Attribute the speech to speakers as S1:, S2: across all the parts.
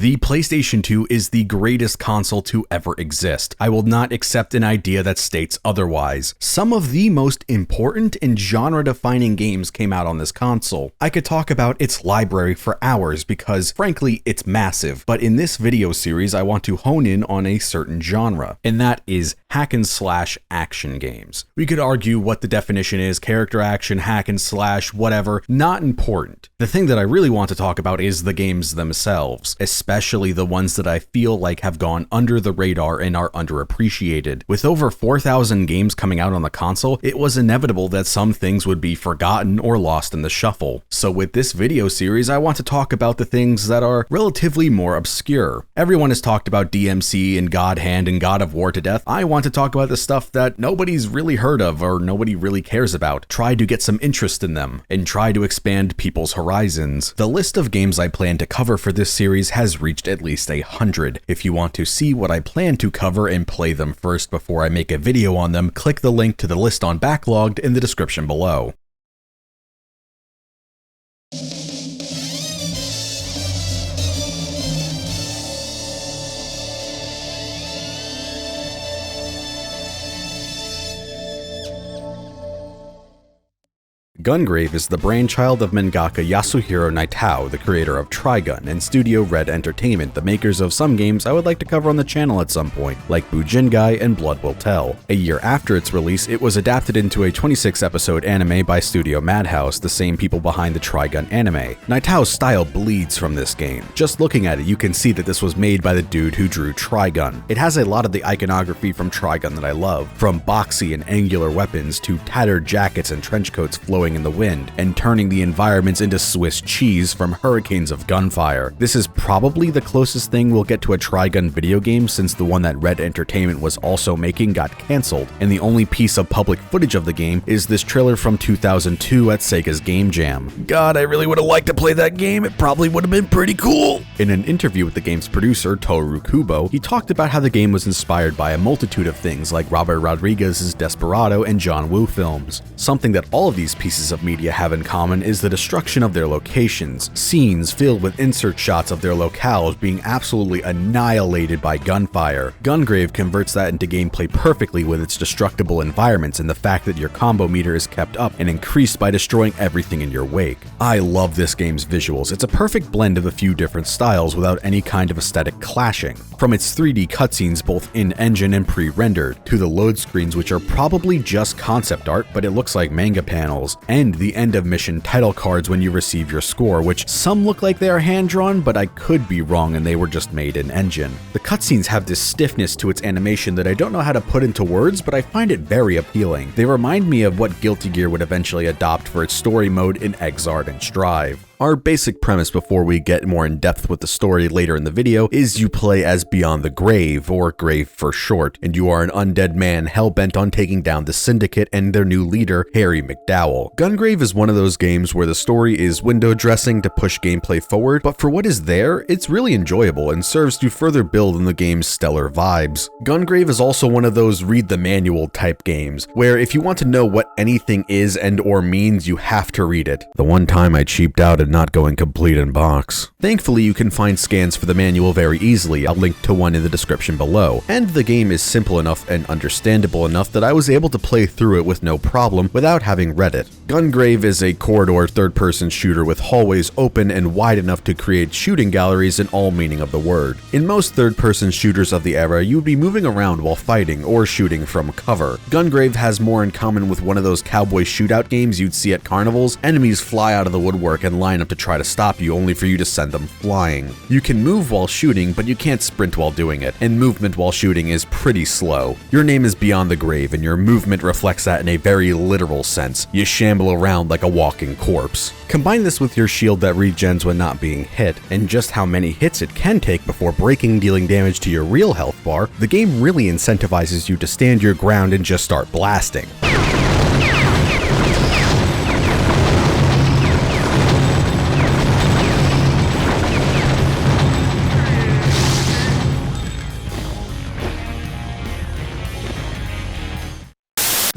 S1: The PlayStation 2 is the greatest console to ever exist. I will not accept an idea that states otherwise. Some of the most important and genre-defining games came out on this console. I could talk about its library for hours because, frankly, it's massive, but in this video series I want to hone in on a certain genre, and that is hack and slash action games. We could argue what the definition is, character action, hack and slash, whatever, not important. The thing that I really want to talk about is the games themselves, especially the ones that I feel like have gone under the radar and are underappreciated. With over 4,000 games coming out on the console, it was inevitable that some things would be forgotten or lost in the shuffle. So with this video series, I want to talk about the things that are relatively more obscure. Everyone has talked about DMC and God Hand and God of War to death. I want to talk about the stuff that nobody's really heard of or nobody really cares about. Try to get some interest in them and try to expand people's horizons. The list of games I plan to cover for this series has reached at least 100. If you want to see what I plan to cover and play them first before I make a video on them, click the link to the list on Backlogged in the description below. Gungrave is the brainchild of mangaka Yasuhiro Naitao, the creator of Trigun, and Studio Red Entertainment, the makers of some games I would like to cover on the channel at some point, like Bujingai and Blood Will Tell. A year after its release, it was adapted into a 26-episode anime by Studio Madhouse, the same people behind the Trigun anime. Naitao's style bleeds from this game. Just looking at it, you can see that this was made by the dude who drew Trigun. It has a lot of the iconography from Trigun that I love, from boxy and angular weapons to tattered jackets and trench coats flowing in the wind, and turning the environments into Swiss cheese from hurricanes of gunfire. This is probably the closest thing we'll get to a Trigun video game since the one that Red Entertainment was also making got cancelled, and the only piece of public footage of the game is this trailer from 2002 at Sega's Game Jam. God, I really would have liked to play that game. It probably would have been pretty cool. In an interview with the game's producer, Toru Kubo, he talked about how the game was inspired by a multitude of things like Robert Rodriguez's Desperado and John Woo films. Something that all of these pieces of media have in common is the destruction of their locations, scenes filled with insert shots of their locales being absolutely annihilated by gunfire. Gungrave converts that into gameplay perfectly with its destructible environments and the fact that your combo meter is kept up and increased by destroying everything in your wake. I love this game's visuals. It's a perfect blend of a few different styles without any kind of aesthetic clashing. From its 3D cutscenes both in-engine and pre-rendered, to the load screens which are probably just concept art but it looks like manga panels, and the end of mission title cards when you receive your score, which some look like they are hand-drawn, but I could be wrong and they were just made in engine. The cutscenes have this stiffness to its animation that I don't know how to put into words, but I find it very appealing. They remind me of what Guilty Gear would eventually adopt for its story mode in Exart and Strive. Our basic premise before we get more in depth with the story later in the video is you play as Beyond the Grave, or Grave for short, and you are an undead man hell-bent on taking down the Syndicate and their new leader, Harry McDowell. Gungrave is one of those games where the story is window dressing to push gameplay forward, but for what is there, it's really enjoyable and serves to further build on the game's stellar vibes. Gungrave is also one of those read the manual type games, where if you want to know what anything is and or means, you have to read it. The one time I cheaped out and not going complete in box. Thankfully, you can find scans for the manual very easily. I'll link to one in the description below. And the game is simple enough and understandable enough that I was able to play through it with no problem without having read it. Gungrave is a corridor third-person shooter with hallways open and wide enough to create shooting galleries in all meaning of the word. In most third-person shooters of the era, you would be moving around while fighting or shooting from cover. Gungrave has more in common with one of those cowboy shootout games you'd see at carnivals. Enemies fly out of the woodwork and line up to try to stop you only for you to send them flying. You can move while shooting, but you can't sprint while doing it, and movement while shooting is pretty slow. Your name is Beyond the Grave, and your movement reflects that in a very literal sense. You shamble around like a walking corpse. Combine this with your shield that regens when not being hit, and just how many hits it can take before breaking, dealing damage to your real health bar, the game really incentivizes you to stand your ground and just start blasting.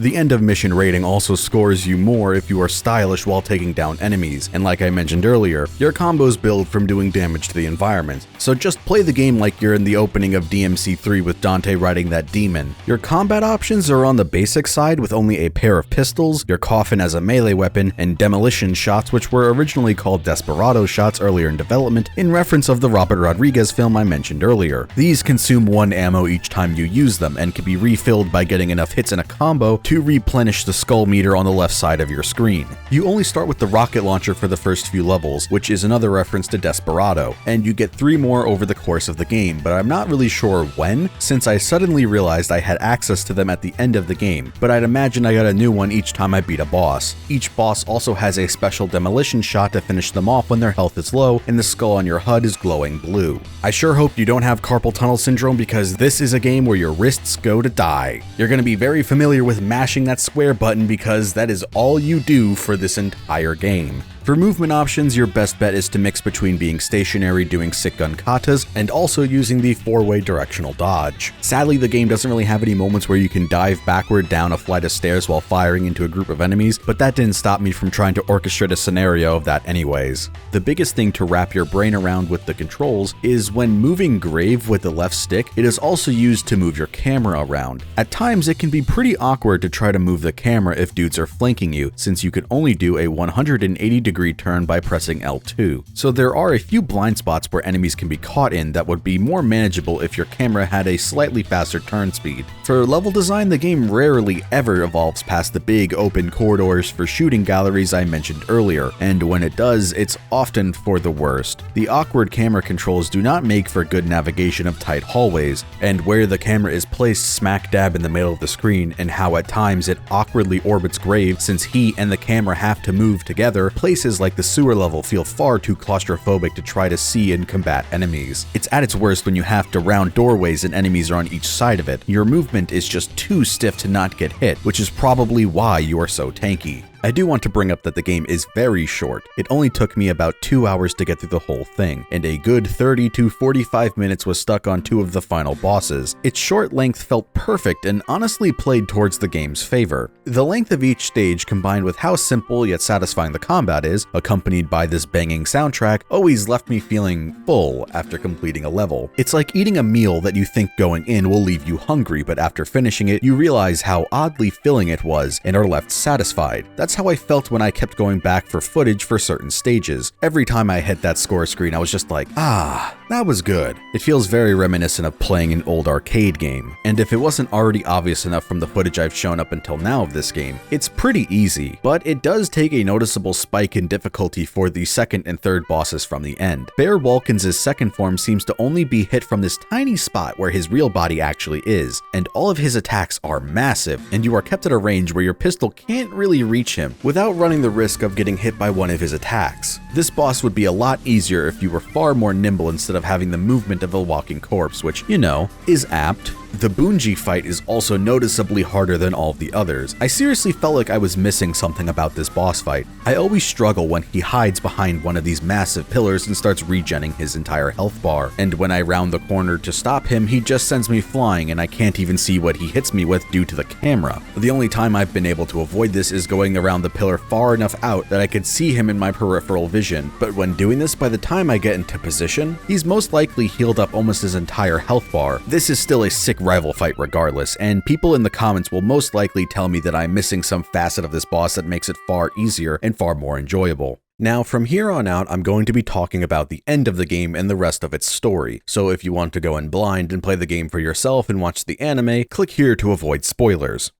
S1: The end of mission rating also scores you more if you are stylish while taking down enemies, and like I mentioned earlier, your combos build from doing damage to the environment. So just play the game like you're in the opening of DMC3 with Dante riding that demon. Your combat options are on the basic side with only a pair of pistols, your coffin as a melee weapon, and demolition shots, which were originally called Desperado shots earlier in development in reference of the Robert Rodriguez film I mentioned earlier. These consume 1 ammo each time you use them and can be refilled by getting enough hits in a combo to replenish the skull meter on the left side of your screen. You only start with the rocket launcher for the first few levels, which is another reference to Desperado, and you get 3 more over the course of the game, but I'm not really sure when, since I suddenly realized I had access to them at the end of the game, but I'd imagine I got a new one each time I beat a boss. Each boss also has a special demolition shot to finish them off when their health is low and the skull on your HUD is glowing blue. I sure hope you don't have carpal tunnel syndrome, because this is a game where your wrists go to die. You're going to be very familiar with mashing that square button because that is all you do for this entire game. For movement options, your best bet is to mix between being stationary doing sick gun katas and also using the 4-way directional dodge. Sadly, the game doesn't really have any moments where you can dive backward down a flight of stairs while firing into a group of enemies, but that didn't stop me from trying to orchestrate a scenario of that anyways. The biggest thing to wrap your brain around with the controls is when moving Grave with the left stick, it is also used to move your camera around. At times, it can be pretty awkward to try to move the camera if dudes are flanking you, since you can only do a 180-degree turn by pressing L2. So there are a few blind spots where enemies can be caught in that would be more manageable if your camera had a slightly faster turn speed. For level design, the game rarely ever evolves past the big open corridors for shooting galleries I mentioned earlier, and when it does, it's often for the worst. The awkward camera controls do not make for good navigation of tight hallways, and where the camera is placed smack dab in the middle of the screen, and how at times it awkwardly orbits Grave since he and the camera have to move together, places like the sewer level feel far too claustrophobic to try to see and combat enemies. It's at its worst when you have to round doorways and enemies are on each side of it. Your movement is just too stiff to not get hit, which is probably why you are so tanky. I do want to bring up that the game is very short. It only took me about 2 hours to get through the whole thing, and a good 30 to 45 minutes was stuck on 2 of the final bosses. Its short length felt perfect and honestly played towards the game's favor. The length of each stage combined with how simple yet satisfying the combat is, accompanied by this banging soundtrack, always left me feeling full after completing a level. It's like eating a meal that you think going in will leave you hungry, but after finishing it, you realize how oddly filling it was and are left satisfied. That's how I felt when I kept going back for footage for certain stages. Every time I hit that score screen, I was just like, that was good. It feels very reminiscent of playing an old arcade game. And if it wasn't already obvious enough from the footage I've shown up until now of this game, it's pretty easy, but it does take a noticeable spike in difficulty for the second and third bosses from the end. Bear Walkins' second form seems to only be hit from this tiny spot where his real body actually is, and all of his attacks are massive, and you are kept at a range where your pistol can't really reach him without running the risk of getting hit by one of his attacks. This boss would be a lot easier if you were far more nimble instead of having the movement of a walking corpse, which, you know, is apt. The Bujingai fight is also noticeably harder than all of the others. I seriously felt like I was missing something about this boss fight. I always struggle when he hides behind one of these massive pillars and starts regenning his entire health bar, and when I round the corner to stop him, he just sends me flying and I can't even see what he hits me with due to the camera. The only time I've been able to avoid this is going around the pillar far enough out that I could see him in my peripheral vision, but when doing this, by the time I get into position, he's most likely healed up almost his entire health bar. This is still a sick rival fight regardless, and people in the comments will most likely tell me that I'm missing some facet of this boss that makes it far easier and far more enjoyable. Now, from here on out, I'm going to be talking about the end of the game and the rest of its story, so if you want to go in blind and play the game for yourself and watch the anime, click here to avoid spoilers.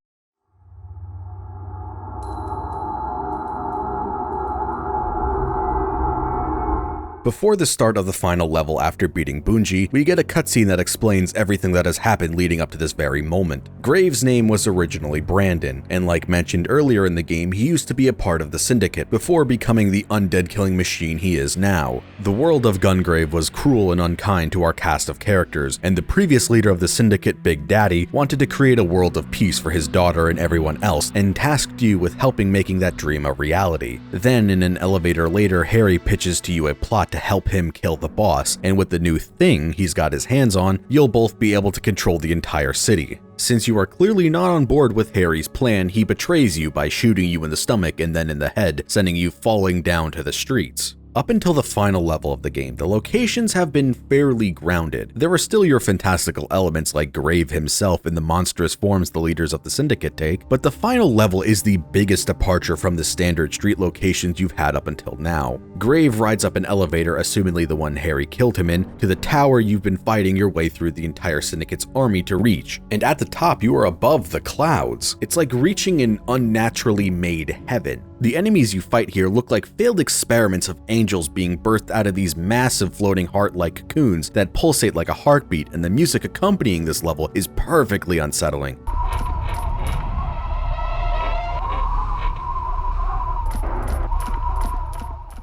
S1: Before the start of the final level after beating Bujingai, we get a cutscene that explains everything that has happened leading up to this very moment. Grave's name was originally Brandon, and like mentioned earlier in the game, he used to be a part of the Syndicate before becoming the undead killing machine he is now. The world of Gungrave was cruel and unkind to our cast of characters, and the previous leader of the Syndicate, Big Daddy, wanted to create a world of peace for his daughter and everyone else, and tasked you with helping making that dream a reality. Then, in an elevator later, Harry pitches to you a plot to to help him kill the boss, and with the new thing he's got his hands on, you'll both be able to control the entire city. Since you are clearly not on board with Harry's plan, he betrays you by shooting you in the stomach and then in the head, sending you falling down to the streets. Up until the final level of the game, the locations have been fairly grounded. There are still your fantastical elements like Grave himself and the monstrous forms the leaders of the Syndicate take, but the final level is the biggest departure from the standard street locations you've had up until now. Grave rides up an elevator, assumingly the one Harry killed him in, to the tower you've been fighting your way through the entire Syndicate's army to reach, and at the top you are above the clouds. It's like reaching an unnaturally made heaven. The enemies you fight here look like failed experiments of angels being birthed out of these massive floating heart-like cocoons that pulsate like a heartbeat, and the music accompanying this level is perfectly unsettling.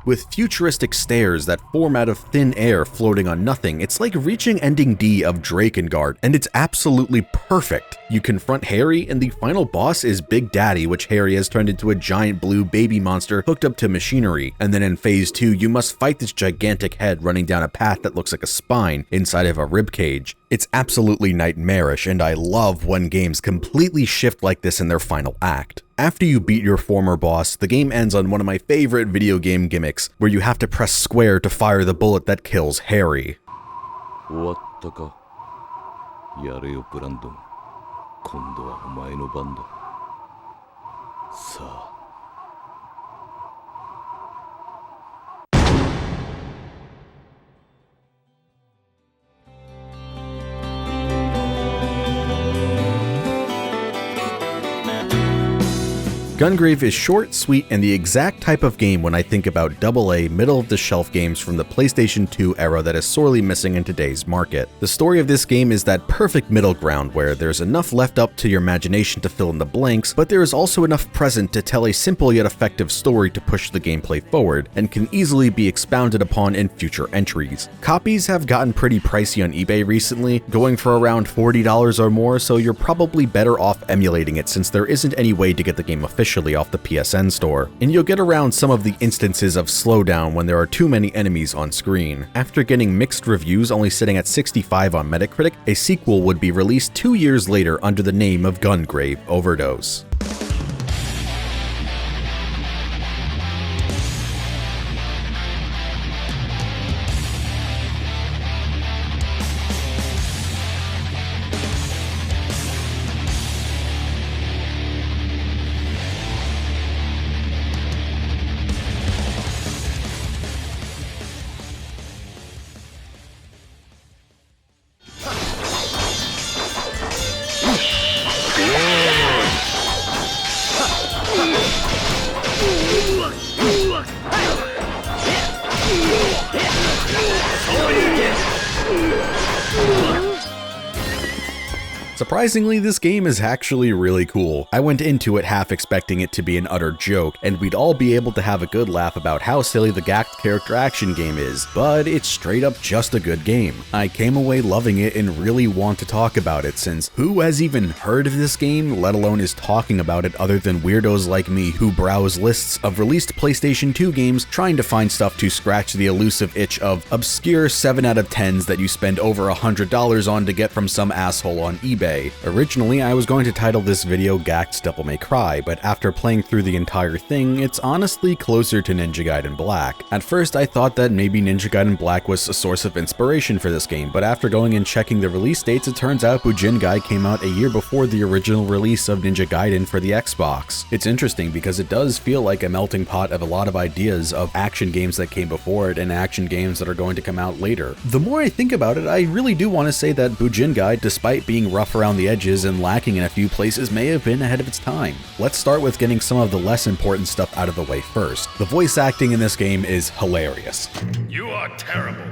S1: With futuristic stairs that form out of thin air floating on nothing, it's like reaching ending D of Drakengard, and it's absolutely perfect. You confront Harry, and the final boss is Big Daddy, which Harry has turned into a giant blue baby monster hooked up to machinery. And then in phase 2, you must fight this gigantic head running down a path that looks like a spine inside of a ribcage. It's absolutely nightmarish, and I love when games completely shift like this in their final act. After you beat your former boss, the game ends on one of my favorite video game gimmicks, where you have to press square to fire the bullet that kills Harry. Gungrave is short, sweet, and the exact type of game when I think about AA middle-of-the-shelf games from the PlayStation 2 era that is sorely missing in today's market. The story of this game is that perfect middle ground where there's enough left up to your imagination to fill in the blanks, but there is also enough present to tell a simple yet effective story to push the gameplay forward, and can easily be expounded upon in future entries. Copies have gotten pretty pricey on eBay recently, going for around $40 or more, so you're probably better off emulating it since there isn't any way to get the game officially off the PSN store, and you'll get around some of the instances of slowdown when there are too many enemies on screen. After getting mixed reviews only sitting at 65 on Metacritic, a sequel would be released 2 years later under the name of Gungrave Overdose. Surprisingly, this game is actually really cool. I went into it half expecting it to be an utter joke, and we'd all be able to have a good laugh about how silly the Gact character action game is, but it's straight up just a good game. I came away loving it and really want to talk about it, since who has even heard of this game, let alone is talking about it other than weirdos like me who browse lists of released PlayStation 2 games trying to find stuff to scratch the elusive itch of obscure 7 out of 10s that you spend over $100 on to get from some asshole on eBay. Originally, I was going to title this video Gact's Devil May Cry, but after playing through the entire thing, it's honestly closer to Ninja Gaiden Black. At first, I thought that maybe Ninja Gaiden Black was a source of inspiration for this game, but after going and checking the release dates, it turns out Bujingai came out a year before the original release of Ninja Gaiden for the Xbox. It's interesting because it does feel like a melting pot of a lot of ideas of action games that came before it and action games that are going to come out later. The more I think about it, I really do want to say that Bujingai, despite being rough around the edges and lacking in a few places, may have been ahead of its time. Let's start with getting some of the less important stuff out of the way first. The voice acting in this game is hilarious.
S2: You are terrible.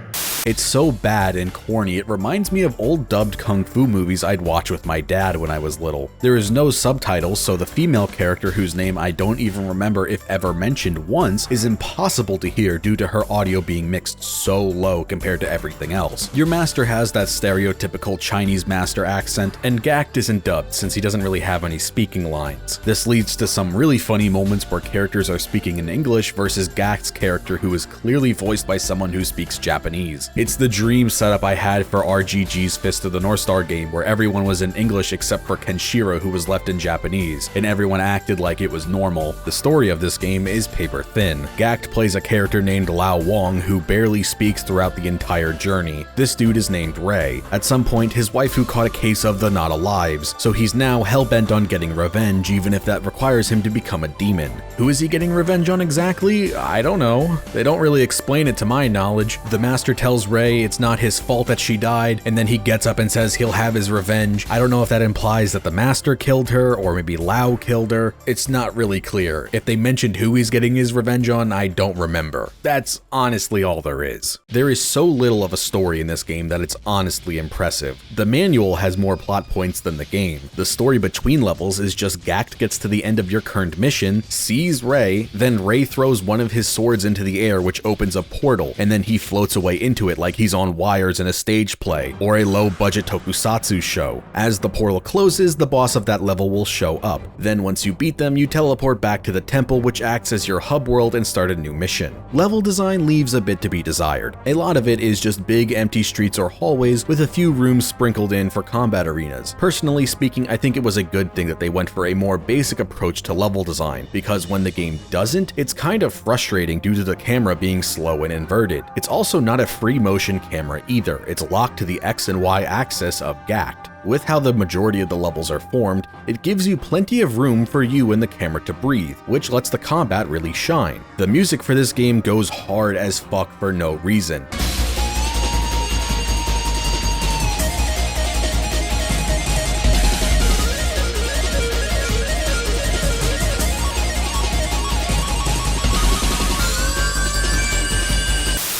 S1: It's so bad and corny, it reminds me of old dubbed kung fu movies I'd watch with my dad when I was little. There is no subtitles, so the female character, whose name I don't even remember if ever mentioned once, is impossible to hear due to her audio being mixed so low compared to everything else. Your master has that stereotypical Chinese master accent, and Gact isn't dubbed since he doesn't really have any speaking lines. This leads to some really funny moments where characters are speaking in English versus Gact's character, who is clearly voiced by someone who speaks Japanese. It's the dream setup I had for RGG's Fist of the North Star game, where everyone was in English except for Kenshiro, who was left in Japanese, and everyone acted like it was normal. The story of this game is paper thin. Gact plays a character named Lao Wong who barely speaks throughout the entire journey. This dude is named Ray. At some point, his waifu caught a case of the not alives, so he's now hell-bent on getting revenge, even if that requires him to become a demon. Who is he getting revenge on exactly? I don't know. They don't really explain it to my knowledge. The master tells Ray it's not his fault that she died, and then he gets up and says he'll have his revenge. I don't know if that implies that the master killed her, or maybe Lao killed her. It's not really clear. If they mentioned who he's getting his revenge on, I don't remember. That's honestly all there is. There is so little of a story in this game that it's honestly impressive. The manual has more plot points than the game. The story between levels is just Gact gets to the end of your current mission, sees Ray, then Ray throws one of his swords into the air which opens a portal, and then he floats away into it like he's on wires in a stage play, or a low-budget tokusatsu show. As the portal closes, the boss of that level will show up. Then once you beat them, you teleport back to the temple, which acts as your hub world, and start a new mission. Level design leaves a bit to be desired. A lot of it is just big empty streets or hallways with a few rooms sprinkled in for combat arenas. Personally speaking, I think it was a good thing that they went for a more basic approach to level design, because when the game doesn't, it's kind of frustrating due to the camera being slow and inverted. It's also not a free motion camera either. It's locked to the X and Y axis of Gact. With how the majority of the levels are formed, it gives you plenty of room for you and the camera to breathe, which lets the combat really shine. The music for this game goes hard as fuck for no reason.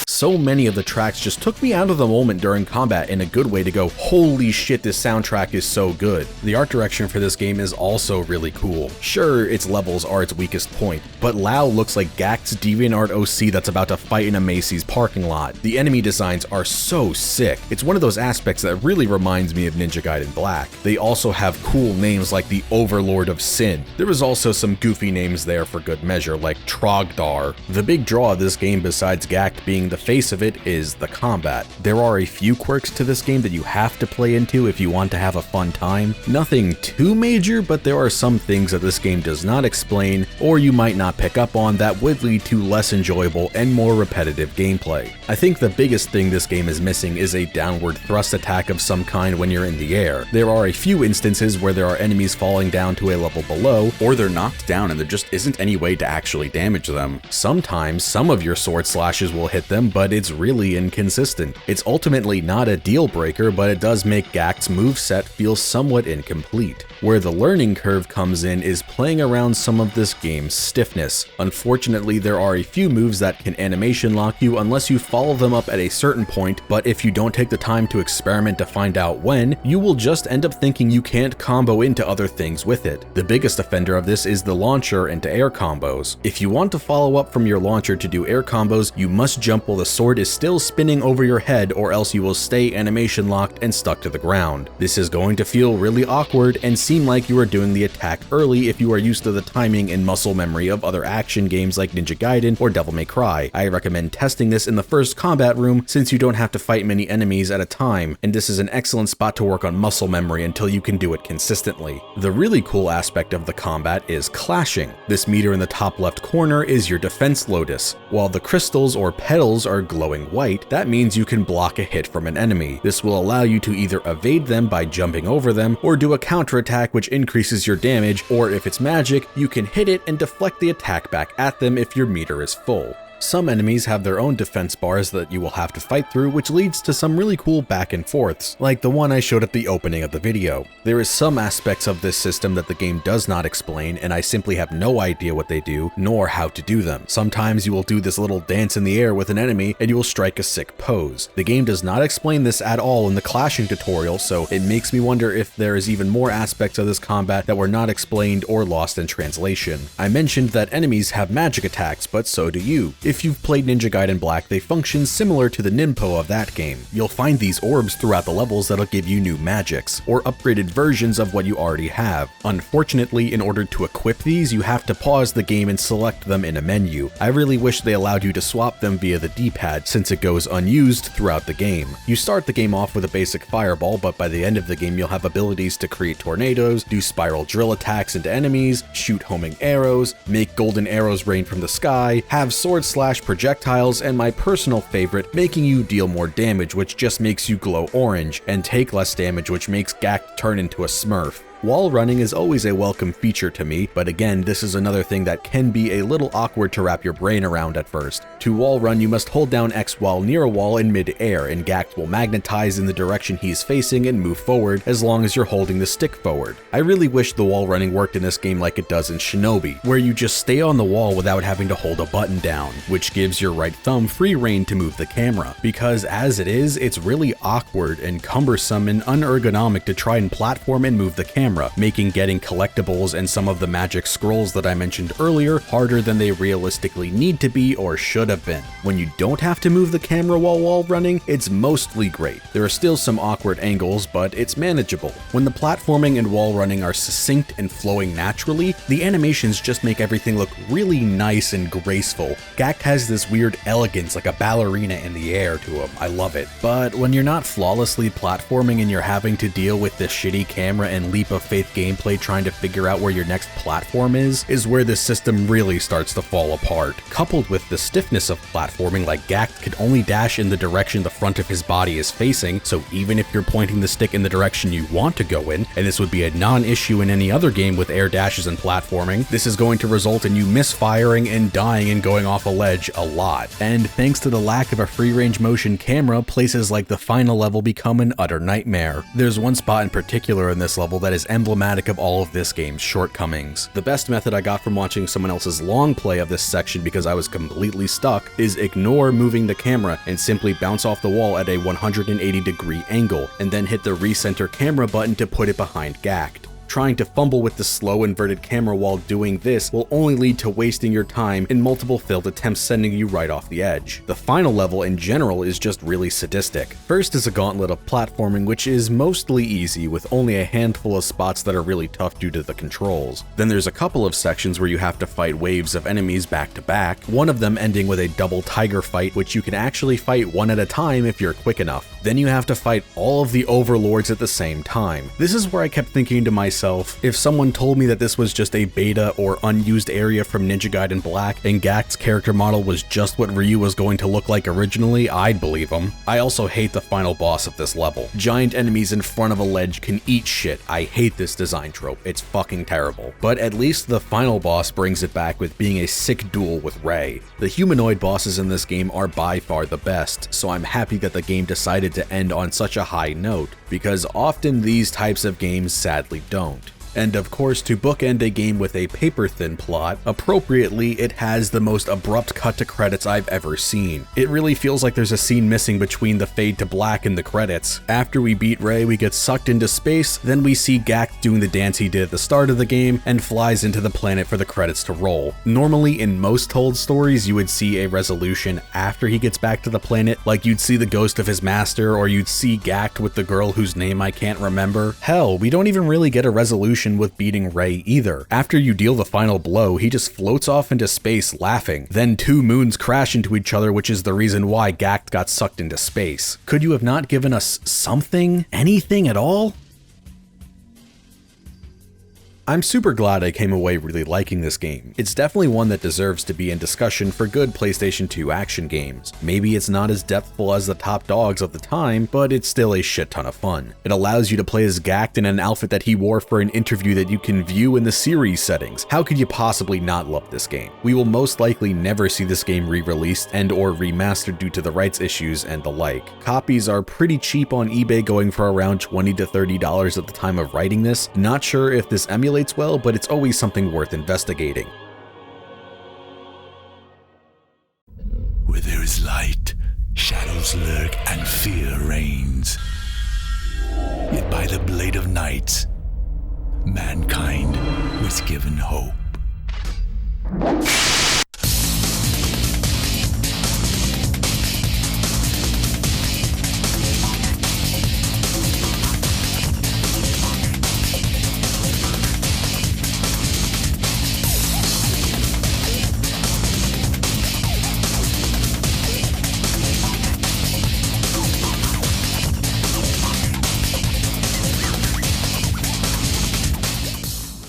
S1: So many of the tracks just took me out of the moment during combat in a good way to go, holy shit, this soundtrack is so good. The art direction for this game is also really cool. Sure, its levels are its weakest point, but Lao looks like Gact's DeviantArt OC that's about to fight in a Macy's parking lot. The enemy designs are so sick. It's one of those aspects that really reminds me of Ninja Gaiden Black. They also have cool names like the Overlord of Sin. There was also some goofy names there for good measure, like Trogdar. The big draw of this game, besides Gact being the face of it, is the combat. There are a few quirks to this game that you have to play into if you want to have a fun time. Nothing too major, but there are some things that this game does not explain, or you might not pick up on, that would lead to less enjoyable and more repetitive gameplay. I think the biggest thing this game is missing is a downward thrust attack of some kind when you're in the air. There are a few instances where there are enemies falling down to a level below, or they're knocked down and there just isn't any way to actually damage them. Sometimes some of your sword slashes will hit them, but it's really inconsistent. It's ultimately not a deal breaker, but it does make Gact's moveset feel somewhat incomplete. Where the learning curve comes in is playing around some of this game's stiffness. Unfortunately, there are a few moves that can animation lock you unless you follow them up at a certain point, but if you don't take the time to experiment to find out when, you will just end up thinking you can't combo into other things with it. The biggest offender of this is the launcher into air combos. If you want to follow up from your launcher to do air combos, you must jump while the sword is still spinning over your head, or else you will stay animation locked and stuck to the ground. This is going to feel really awkward and seem like you are doing the attack early if you are used to the timing and muscle memory of other action games like Ninja Gaiden or Devil May Cry. I recommend testing this in the first combat room since you don't have to fight many enemies at a time, and this is an excellent spot to work on muscle memory until you can do it consistently. The really cool aspect of the combat is clashing. This meter in the top left corner is your defense lotus. While the crystals or petals are glowing white, that means you can block a hit from an enemy. This will allow you to either evade them by jumping over them, or do a counterattack which increases your damage, or if it's magic, you can hit it and deflect the attack back at them if your meter is full. Some enemies have their own defense bars that you will have to fight through, which leads to some really cool back and forths, like the one I showed at the opening of the video. There is some aspects of this system that the game does not explain, and I simply have no idea what they do, nor how to do them. Sometimes you will do this little dance in the air with an enemy, and you will strike a sick pose. The game does not explain this at all in the clashing tutorial, so it makes me wonder if there is even more aspects of this combat that were not explained or lost in translation. I mentioned that enemies have magic attacks, but so do you. If you've played Ninja Gaiden Black, they function similar to the Ninpo of that game. You'll find these orbs throughout the levels that'll give you new magics, or upgraded versions of what you already have. Unfortunately, in order to equip these, you have to pause the game and select them in a menu. I really wish they allowed you to swap them via the D-pad, since it goes unused throughout the game. You start the game off with a basic fireball, but by the end of the game you'll have abilities to create tornadoes, do spiral drill attacks into enemies, shoot homing arrows, make golden arrows rain from the sky, have sword slash projectiles, and my personal favorite, making you deal more damage, which just makes you glow orange, and take less damage, which makes Gak turn into a Smurf. Wall running is always a welcome feature to me, but again, this is another thing that can be a little awkward to wrap your brain around at first. To wall run, you must hold down X while near a wall in mid-air, and Gak will magnetize in the direction he's facing and move forward as long as you're holding the stick forward. I really wish the wall running worked in this game like it does in Shinobi, where you just stay on the wall without having to hold a button down, which gives your right thumb free rein to move the camera, because as it is, it's really awkward and cumbersome and unergonomic to try and platform and move the camera, making getting collectibles and some of the magic scrolls that I mentioned earlier harder than they realistically need to be or should have been. When you don't have to move the camera while wall running, it's mostly great. There are still some awkward angles, but it's manageable. When the platforming and wall running are succinct and flowing naturally, the animations just make everything look really nice and graceful. Gak has this weird elegance like a ballerina in the air to him. I love it. But when you're not flawlessly platforming and you're having to deal with the shitty camera and leap of faith gameplay trying to figure out where your next platform is where the system really starts to fall apart. Coupled with the stiffness of platforming, like Gak can only dash in the direction the front of his body is facing, so even if you're pointing the stick in the direction you want to go in, and this would be a non-issue in any other game with air dashes and platforming, this is going to result in you misfiring and dying and going off a ledge a lot. And thanks to the lack of a free-range motion camera, places like the final level become an utter nightmare. There's one spot in particular in this level that is emblematic of all of this game's shortcomings. The best method I got from watching someone else's long play of this section because I was completely stuck is ignore moving the camera and simply bounce off the wall at a 180-degree angle, and then hit the recenter camera button to put it behind Gak. Trying to fumble with the slow inverted camera while doing this will only lead to wasting your time in multiple failed attempts sending you right off the edge. The final level in general is just really sadistic. First is a gauntlet of platforming, which is mostly easy with only a handful of spots that are really tough due to the controls. Then there's a couple of sections where you have to fight waves of enemies back to back, one of them ending with a double tiger fight, which you can actually fight one at a time if you're quick enough. Then you have to fight all of the overlords at the same time. This is where I kept thinking to myself, if someone told me that this was just a beta or unused area from Ninja Gaiden Black and Gak's character model was just what Ryu was going to look like originally, I'd believe him. I also hate the final boss of this level. Giant enemies in front of a ledge can eat shit. I hate this design trope. It's fucking terrible. But at least the final boss brings it back with being a sick duel with Rei. The humanoid bosses in this game are by far the best, so I'm happy that the game decided to end on such a high note, because often these types of games sadly don't. And of course, to bookend a game with a paper-thin plot, appropriately, it has the most abrupt cut to credits I've ever seen. It really feels like there's a scene missing between the fade to black and the credits. After we beat Rei, we get sucked into space, then we see Gak doing the dance he did at the start of the game, and flies into the planet for the credits to roll. Normally, in most told stories, you would see a resolution after he gets back to the planet, like you'd see the ghost of his master, or you'd see Gak with the girl whose name I can't remember. Hell, we don't even really get a resolution with beating Rei either. After you deal the final blow, he just floats off into space laughing. Then two moons crash into each other, which is the reason why Gak got sucked into space. Could you have not given us something? Anything at all? I'm super glad I came away really liking this game. It's definitely one that deserves to be in discussion for good PlayStation 2 action games. Maybe it's not as depthful as the top dogs of the time, but it's still a shit ton of fun. It allows you to play as Gact in an outfit that he wore for an interview that you can view in the series settings. How could you possibly not love this game? We will most likely never see this game re-released and or remastered due to the rights issues and the like. Copies are pretty cheap on eBay, going for around $20 to $30 at the time of writing this. Not sure if this emulates well, but it's always something worth investigating.
S2: Where there is light, shadows lurk and fear reigns. Yet by the blade of night, mankind was given hope.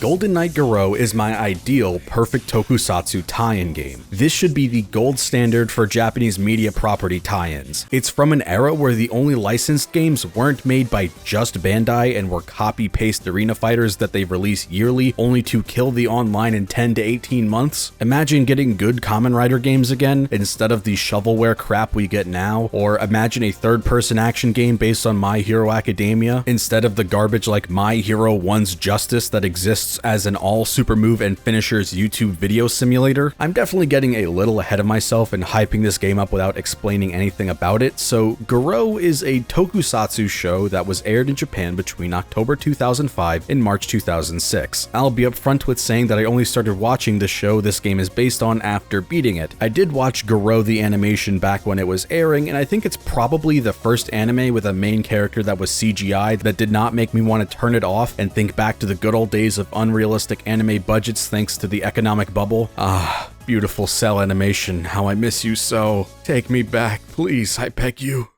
S1: Golden Knight Garo is my ideal perfect tokusatsu tie-in game. This should be the gold standard for Japanese media property tie-ins. It's from an era where the only licensed games weren't made by just Bandai and were copy-paste arena fighters that they release yearly only to kill the online in 10 to 18 months. Imagine getting good Kamen Rider games again instead of the shovelware crap we get now, or imagine a third-person action game based on My Hero Academia instead of the garbage like My Hero 1's Justice that exists as an all super move and finishers YouTube video simulator. I'm definitely getting a little ahead of myself and hyping this game up without explaining anything about it. So Garo is a tokusatsu show that was aired in Japan between October 2005 and March 2006. I'll be upfront with saying that I only started watching the show this game is based on after beating it. I did watch Garo the animation back when it was airing, and I think it's probably the first anime with a main character that was CGI that did not make me want to turn it off and think back to the good old days of unrealistic anime budgets thanks to the economic bubble. Ah, beautiful cell animation, how I miss you so. Take me back, please, I beg you.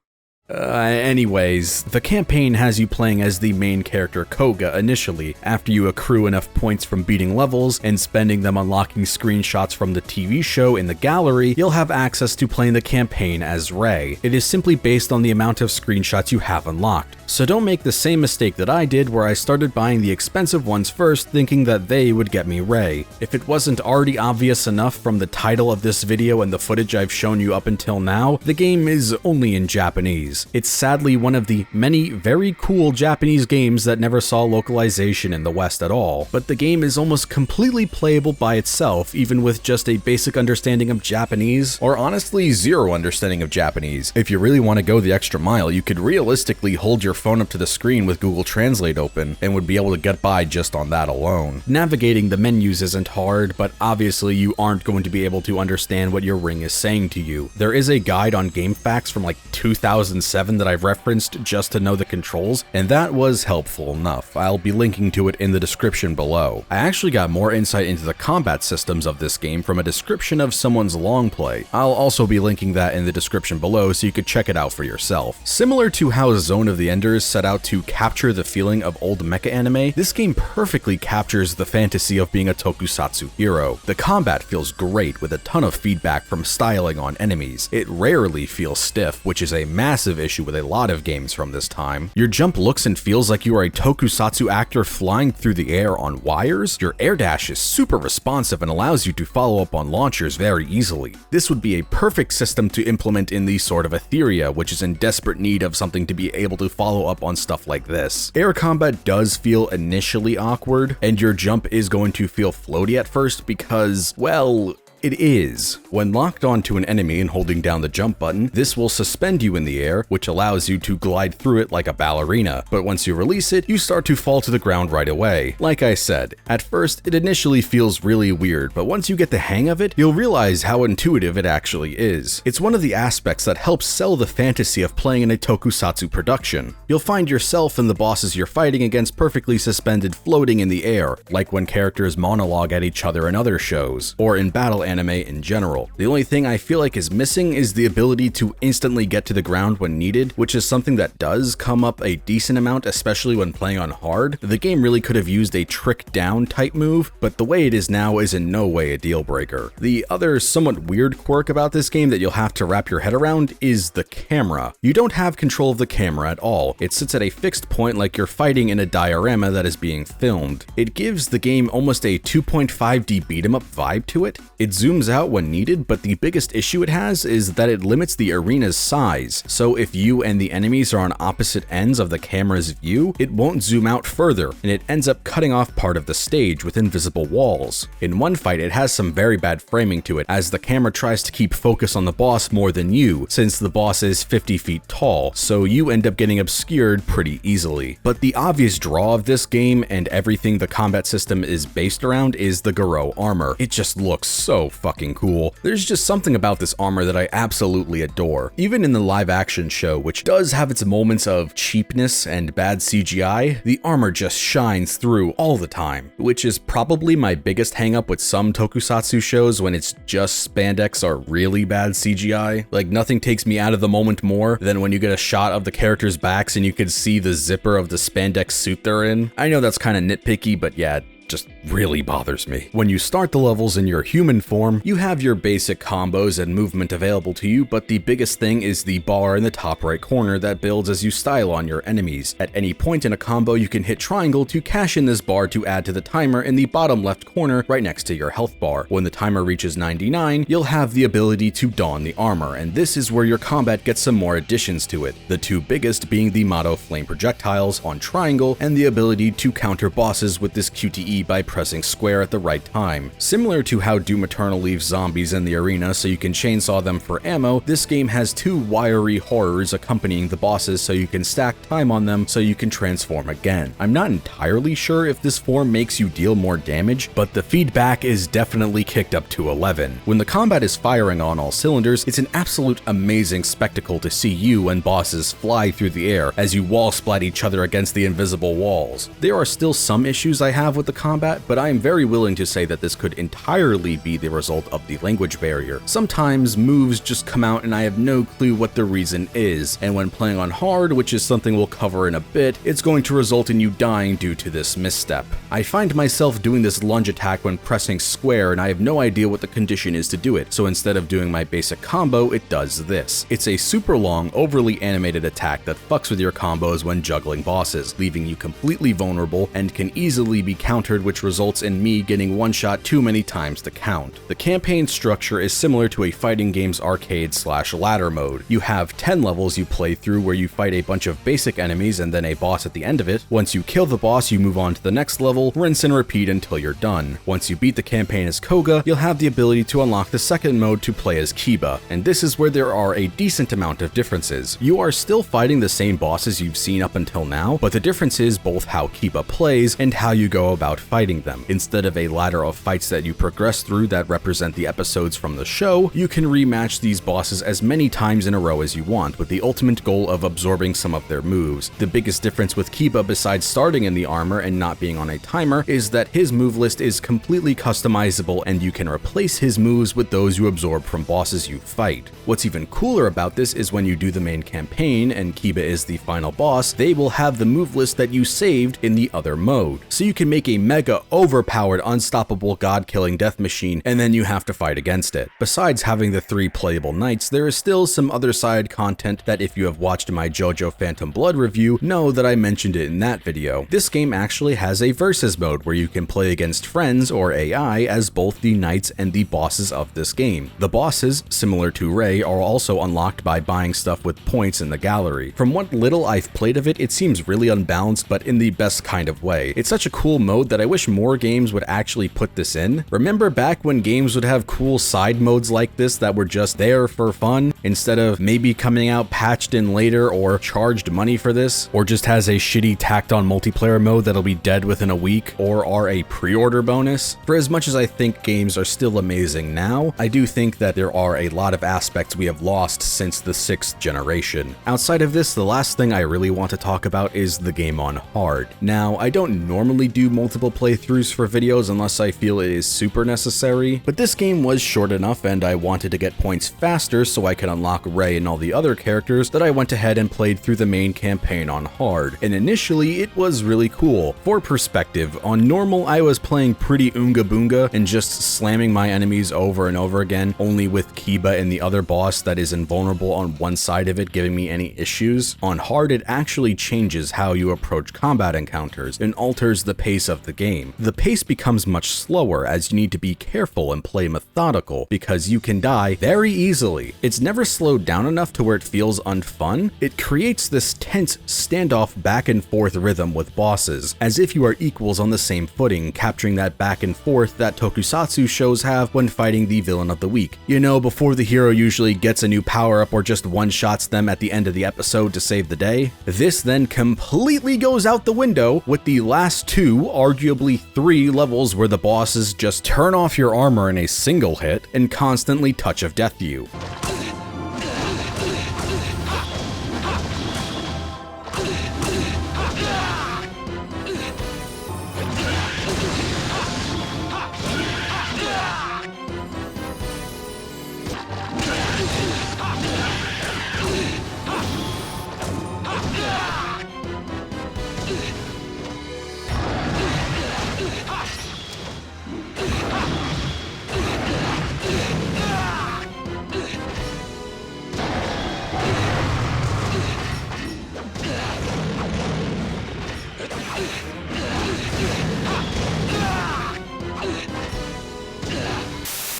S1: Anyways, the campaign has you playing as the main character Koga initially. After you accrue enough points from beating levels and spending them unlocking screenshots from the TV show in the gallery, you'll have access to playing the campaign as Rei. It is simply based on the amount of screenshots you have unlocked. So don't make the same mistake that I did where I started buying the expensive ones first thinking that they would get me Rei. If it wasn't already obvious enough from the title of this video and the footage I've shown you up until now, the game is only in Japanese. It's sadly one of the many very cool Japanese games that never saw localization in the West at all, but the game is almost completely playable by itself, even with just a basic understanding of Japanese, or honestly zero understanding of Japanese. If you really want to go the extra mile, you could realistically hold your phone up to the screen with Google Translate open and would be able to get by just on that alone. Navigating the menus isn't hard, but obviously you aren't going to be able to understand what your ring is saying to you. There is a guide on GameFAQs from like 2007 that I've referenced just to know the controls, and that was helpful enough. I'll be linking to it in the description below. I actually got more insight into the combat systems of this game from a description of someone's long play. I'll also be linking that in the description below so you could check it out for yourself. Similar to how Zone of the Enders set out to capture the feeling of old mecha anime, this game perfectly captures the fantasy of being a tokusatsu hero. The combat feels great with a ton of feedback from styling on enemies. It rarely feels stiff, which is a massive issue with a lot of games from this time. Your jump looks and feels like you are a tokusatsu actor flying through the air on wires. Your air dash is super responsive and allows you to follow up on launchers very easily. This would be a perfect system to implement in the Sword of Etheria, which is in desperate need of something to be able to follow up on stuff like this. Air combat does feel initially awkward, and your jump is going to feel floaty at first because, well, it is. When locked onto an enemy and holding down the jump button, this will suspend you in the air, which allows you to glide through it like a ballerina. But once you release it, you start to fall to the ground right away. Like I said, at first it initially feels really weird, but once you get the hang of it, you'll realize how intuitive it actually is. It's one of the aspects that helps sell the fantasy of playing in a tokusatsu production. You'll find yourself and the bosses you're fighting against perfectly suspended floating in the air, like when characters monologue at each other in other shows, or in battle anime in general. The only thing I feel like is missing is the ability to instantly get to the ground when needed, which is something that does come up a decent amount, especially when playing on hard. The game really could have used a trick down type move, but the way it is now is in no way a deal breaker. The other somewhat weird quirk about this game that you'll have to wrap your head around is the camera. You don't have control of the camera at all. It sits at a fixed point like you're fighting in a diorama that is being filmed. It gives the game almost a 2.5D beat-em-up vibe to it. It zooms out when needed, but the biggest issue it has is that it limits the arena's size. So if you and the enemies are on opposite ends of the camera's view, it won't zoom out further, and it ends up cutting off part of the stage with invisible walls. In one fight, it has some very bad framing to it, as the camera tries to keep focus on the boss more than you, since the boss is 50 feet tall, so you end up getting obscured pretty easily. But the obvious draw of this game and everything the combat system is based around is the Garo armor. It just looks so fucking cool. There's just something about this armor that I absolutely adore. Even in the live action show, which does have its moments of cheapness and bad CGI, the armor just shines through all the time, which is probably my biggest hangup with some tokusatsu shows when it's just spandex or really bad CGI. Like, nothing takes me out of the moment more than when you get a shot of the characters' backs and you can see the zipper of the spandex suit they're in. I know that's kind of nitpicky, but yeah, just really bothers me. When you start the levels in your human form, you have your basic combos and movement available to you, but the biggest thing is the bar in the top right corner that builds as you style on your enemies. At any point in a combo, you can hit triangle to cash in this bar to add to the timer in the bottom left corner right next to your health bar. When the timer reaches 99, you'll have the ability to don the armor, and this is where your combat gets some more additions to it. The two biggest being the Motto flame projectiles on triangle and the ability to counter bosses with this QTE by pressing square at the right time. Similar to how Doom Eternal leaves zombies in the arena so you can chainsaw them for ammo, this game has two wiry horrors accompanying the bosses so you can stack time on them so you can transform again. I'm not entirely sure if this form makes you deal more damage, but the feedback is definitely kicked up to 11. When the combat is firing on all cylinders, it's an absolute amazing spectacle to see you and bosses fly through the air as you wall splat each other against the invisible walls. There are still some issues I have with the combat, but I am very willing to say that this could entirely be the result of the language barrier. Sometimes moves just come out and I have no clue what the reason is, and when playing on hard, which is something we'll cover in a bit, it's going to result in you dying due to this misstep. I find myself doing this lunge attack when pressing square and I have no idea what the condition is to do it, so instead of doing my basic combo, it does this. It's a super long, overly animated attack that fucks with your combos when juggling bosses, leaving you completely vulnerable and can easily be countered, which results in me getting one shot too many times to count. The campaign structure is similar to a fighting game's arcade/ladder mode. You have 10 levels you play through where you fight a bunch of basic enemies and then a boss at the end of it. Once you kill the boss, you move on to the next level, rinse and repeat until you're done. Once you beat the campaign as Koga, you'll have the ability to unlock the second mode to play as Kiba, and this is where there are a decent amount of differences. You are still fighting the same bosses you've seen up until now, but the difference is both how Kiba plays and how you go about fighting them. Instead of a ladder of fights that you progress through that represent the episodes from the show, you can rematch these bosses as many times in a row as you want, with the ultimate goal of absorbing some of their moves. The biggest difference with Kiba, besides starting in the armor and not being on a timer, is that his move list is completely customizable and you can replace his moves with those you absorb from bosses you fight. What's even cooler about this is when you do the main campaign and Kiba is the final boss, they will have the move list that you saved in the other mode. So you can make a mega overpowered, unstoppable god-killing death machine, and then you have to fight against it. Besides having the 3 playable knights, there is still some other side content that if you have watched my JoJo Phantom Blood review, know that I mentioned it in that video. This game actually has a versus mode where you can play against friends or AI as both the knights and the bosses of this game. The bosses, similar to Rei, are also unlocked by buying stuff with points in the gallery. From what little I've played of it, it seems really unbalanced, but in the best kind of way. It's such a cool mode that I wish more games would actually put this in. Remember back when games would have cool side modes like this that were just there for fun, instead of maybe coming out patched in later or charged money for this, or just has a shitty tacked on multiplayer mode that'll be dead within a week, or are a pre-order bonus? For as much as I think games are still amazing now, I do think that there are a lot of aspects we have lost since the 6th generation. Outside of this, the last thing I really want to talk about is the game on hard. Now, I don't normally do multiple playthroughs for videos unless I feel it is super necessary, but this game was short enough and I wanted to get points faster so I could unlock Rei and all the other characters that I went ahead and played through the main campaign on hard, and initially it was really cool. For perspective, on normal I was playing pretty oonga boonga and just slamming my enemies over and over again, only with Kiba and the other boss that is invulnerable on one side of it giving me any issues. On hard it actually changes how you approach combat encounters and alters the pace of the game. The pace becomes much slower as you need to be careful and play methodical because you can die very easily. It's never slowed down enough to where it feels unfun. It creates this tense standoff back and forth rhythm with bosses, as if you are equals on the same footing, capturing that back and forth that tokusatsu shows have when fighting the villain of the week. You know, before the hero usually gets a new power-up or just one-shots them at the end of the episode to save the day. This then completely goes out the window with the last two, arguably three levels where the bosses just turn off your armor in a single hit and constantly touch of death you.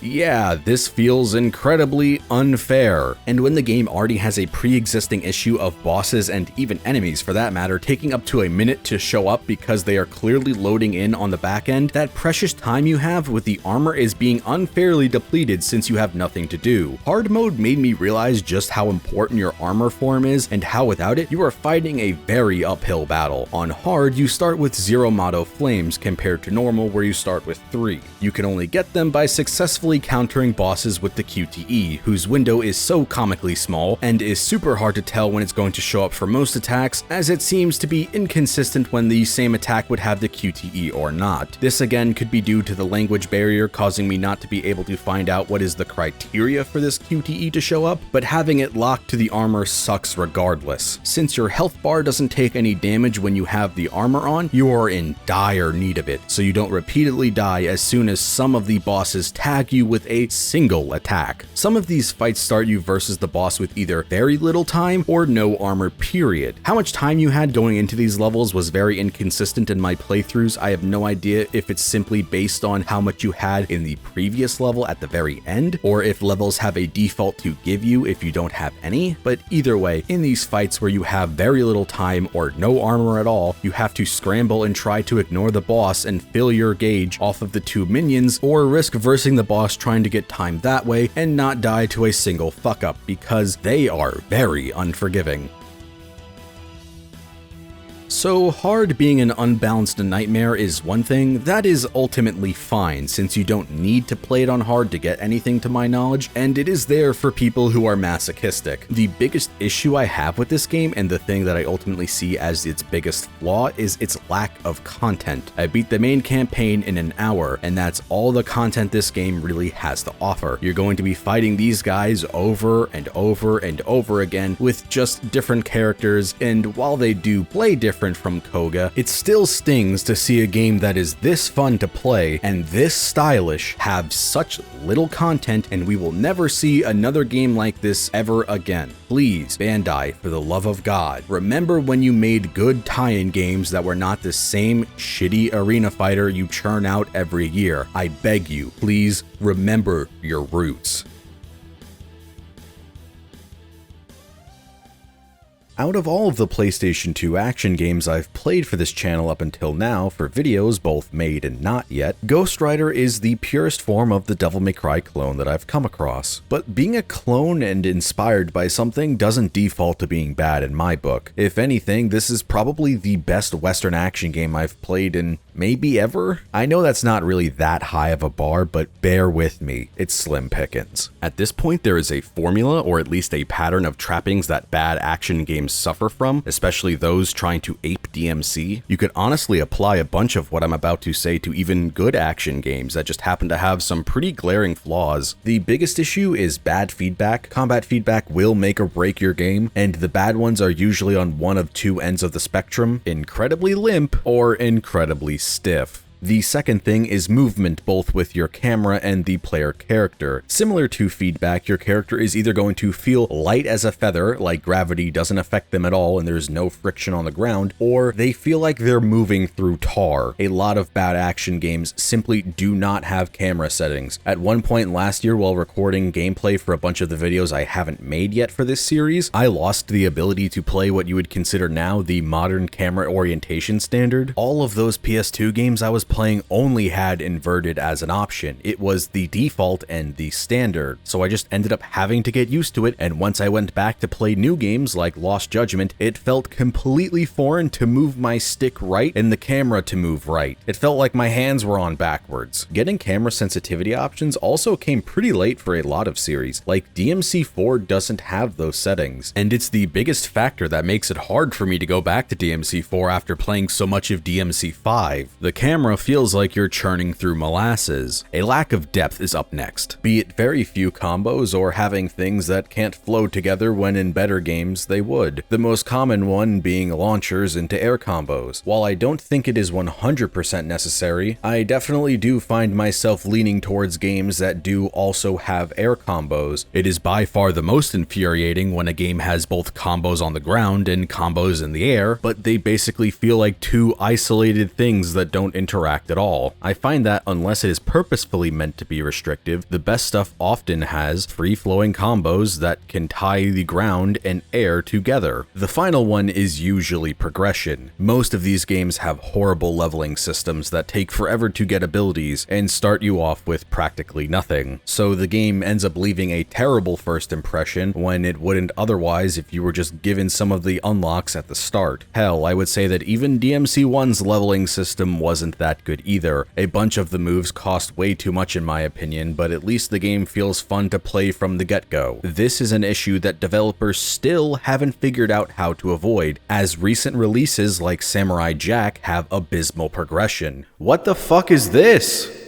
S1: Yeah, this feels incredibly unfair. And when the game already has a pre-existing issue of bosses and even enemies for that matter taking up to a minute to show up because they are clearly loading in on the back end, that precious time you have with the armor is being unfairly depleted since you have nothing to do. Hard mode made me realize just how important your armor form is and how without it you are fighting a very uphill battle. On hard you start with 0 motto flames compared to normal where you start with 3. You can only get them by successfully countering bosses with the QTE, whose window is so comically small and is super hard to tell when it's going to show up for most attacks, as it seems to be inconsistent when the same attack would have the QTE or not. This again could be due to the language barrier causing me not to be able to find out what is the criteria for this QTE to show up, but having it locked to the armor sucks regardless. Since your health bar doesn't take any damage when you have the armor on, you are in dire need of it, so you don't repeatedly die as soon as some of the bosses tag you with a single attack. Some of these fights start you versus the boss with either very little time or no armor period. How much time you had going into these levels was very inconsistent in my playthroughs. I have no idea if it's simply based on how much you had in the previous level at the very end, or if levels have a default to give you if you don't have any, but either way, in these fights where you have very little time or no armor at all, you have to scramble and try to ignore the boss and fill your gauge off of the 2 minions, or risk versing the boss trying to get time that way and not die to a single fuck up because they are very unforgiving. So hard being an unbalanced nightmare is one thing. That is ultimately fine since you don't need to play it on hard to get anything to my knowledge, and it is there for people who are masochistic. The biggest issue I have with this game, and the thing that I ultimately see as its biggest flaw, is its lack of content. I beat the main campaign in an hour, and that's all the content this game really has to offer. You're going to be fighting these guys over and over and over again with just different characters, and while they do play different from Koga, it still stings to see a game that is this fun to play and this stylish have such little content, and we will never see another game like this ever again. Please, Bandai, for the love of God, remember when you made good tie-in games that were not the same shitty arena fighter you churn out every year. I beg you, please remember your roots. Out of all of the PlayStation 2 action games I've played for this channel up until now for videos both made and not yet, Ghost Rider is the purest form of the Devil May Cry clone that I've come across. But being a clone and inspired by something doesn't default to being bad in my book. If anything, this is probably the best Western action game I've played in maybe ever? I know that's not really that high of a bar, but bear with me, it's slim pickings. At this point, there is a formula, or at least a pattern of trappings that bad action games suffer from, especially those trying to ape DMC. You could honestly apply a bunch of what I'm about to say to even good action games that just happen to have some pretty glaring flaws. The biggest issue is bad feedback. Combat feedback will make or break your game, and the bad ones are usually on one of two ends of the spectrum: incredibly limp or incredibly stiff. The second thing is movement, both with your camera and the player character. Similar to feedback, your character is either going to feel light as a feather, like gravity doesn't affect them at all and there's no friction on the ground, or they feel like they're moving through tar. A lot of bad action games simply do not have camera settings. At one point last year, while recording gameplay for a bunch of the videos I haven't made yet for this series, I lost the ability to play what you would consider now the modern camera orientation standard. All of those PS2 games I was playing only had inverted as an option. It was the default and the standard, so I just ended up having to get used to it, and once I went back to play new games like Lost Judgment, it felt completely foreign to move my stick right and the camera to move right. It felt like my hands were on backwards. Getting camera sensitivity options also came pretty late for a lot of series, like DMC4 doesn't have those settings, and it's the biggest factor that makes it hard for me to go back to DMC4 after playing so much of DMC5. The camera feels like you're churning through molasses. A lack of depth is up next, be it very few combos or having things that can't flow together when in better games they would. The most common one being launchers into air combos. While I don't think it is 100% necessary, I definitely do find myself leaning towards games that do also have air combos. It is by far the most infuriating when a game has both combos on the ground and combos in the air, but they basically feel like two isolated things that don't interact at all. I find that unless it is purposefully meant to be restrictive, the best stuff often has free-flowing combos that can tie the ground and air together. The final one is usually progression. Most of these games have horrible leveling systems that take forever to get abilities and start you off with practically nothing. So the game ends up leaving a terrible first impression when it wouldn't otherwise if you were just given some of the unlocks at the start. Hell, I would say that even DMC1's leveling system wasn't that good either. A bunch of the moves cost way too much in my opinion, but at least the game feels fun to play from the get-go. This is an issue that developers still haven't figured out how to avoid, as recent releases like Samurai Jack have abysmal progression. What the fuck is this?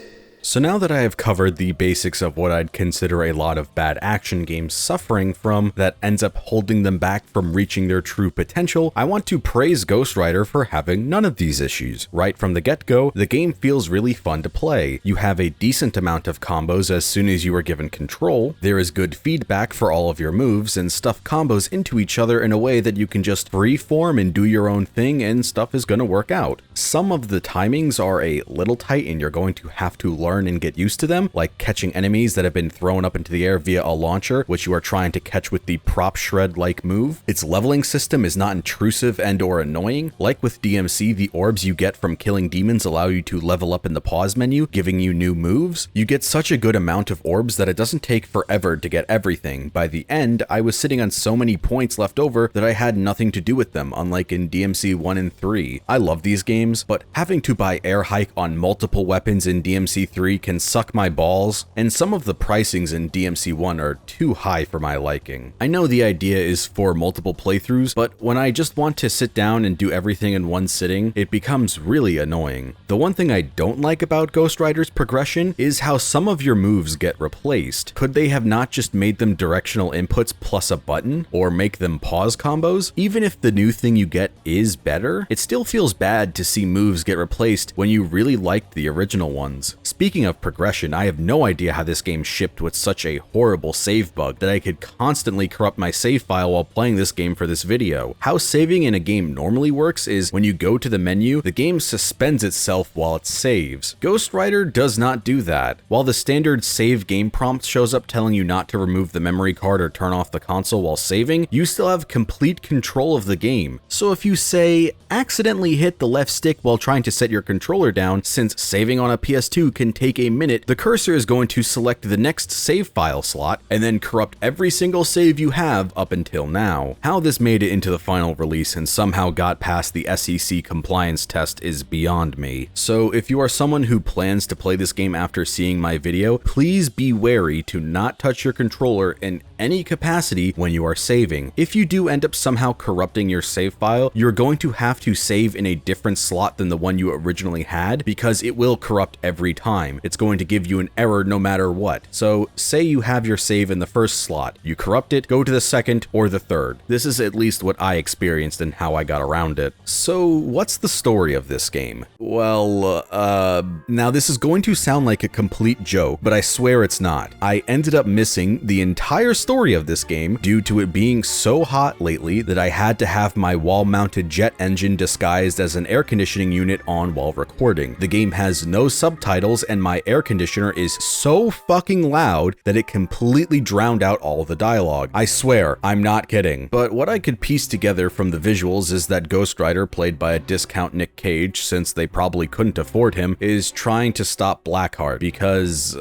S1: So now that I have covered the basics of what I'd consider a lot of bad action games suffering from that ends up holding them back from reaching their true potential, I want to praise Ghost Rider for having none of these issues. Right from the get-go, the game feels really fun to play. You have a decent amount of combos as soon as you are given control, there is good feedback for all of your moves, and stuff combos into each other in a way that you can just freeform and do your own thing and stuff is gonna work out. Some of the timings are a little tight and you're going to have to learn and get used to them, like catching enemies that have been thrown up into the air via a launcher, which you are trying to catch with the prop shred-like move. Its leveling system is not intrusive and or annoying. Like with DMC, the orbs you get from killing demons allow you to level up in the pause menu, giving you new moves. You get such a good amount of orbs that it doesn't take forever to get everything. By the end, I was sitting on so many points left over that I had nothing to do with them, unlike in DMC 1 and 3. I love these games, but having to buy air hike on multiple weapons in DMC 3 can suck my balls, and some of the pricings in DMC 1 are too high for my liking. I know the idea is for multiple playthroughs, but when I just want to sit down and do everything in one sitting, it becomes really annoying. The one thing I don't like about Ghost Rider's progression is how some of your moves get replaced. Could they have not just made them directional inputs plus a button, or make them pause combos? Even if the new thing you get is better, it still feels bad to see moves get replaced when you really liked the original ones. Speaking of progression, I have no idea how this game shipped with such a horrible save bug that I could constantly corrupt my save file while playing this game for this video. How saving in a game normally works is when you go to the menu, the game suspends itself while it saves. Ghost Rider does not do that. While the standard save game prompt shows up telling you not to remove the memory card or turn off the console while saving, you still have complete control of the game. So if you say, accidentally hit the left stick while trying to set your controller down, since saving on a PS2 can take a minute, the cursor is going to select the next save file slot and then corrupt every single save you have up until now. How this made it into the final release and somehow got past the SEC compliance test is beyond me. So if you are someone who plans to play this game after seeing my video, please be wary to not touch your controller in any capacity when you are saving. If you do end up somehow corrupting your save file, you're going to have to save in a different slot than the one you originally had because it will corrupt every time. It's going to give you an error no matter what. So say you have your save in the first slot, you corrupt it, go to the second or the third. This is at least what I experienced and how I got around it. So what's the story of this game? Well, now this is going to sound like a complete joke, but I swear it's not. I ended up missing the entire story of this game due to it being so hot lately that I had to have my wall-mounted jet engine disguised as an air conditioning unit on while recording. The game has no subtitles and my air conditioner is so fucking loud that it completely drowned out all the dialogue. I swear, I'm not kidding. But what I could piece together from the visuals is that Ghost Rider, played by a discount Nick Cage since they probably couldn't afford him, is trying to stop Blackheart because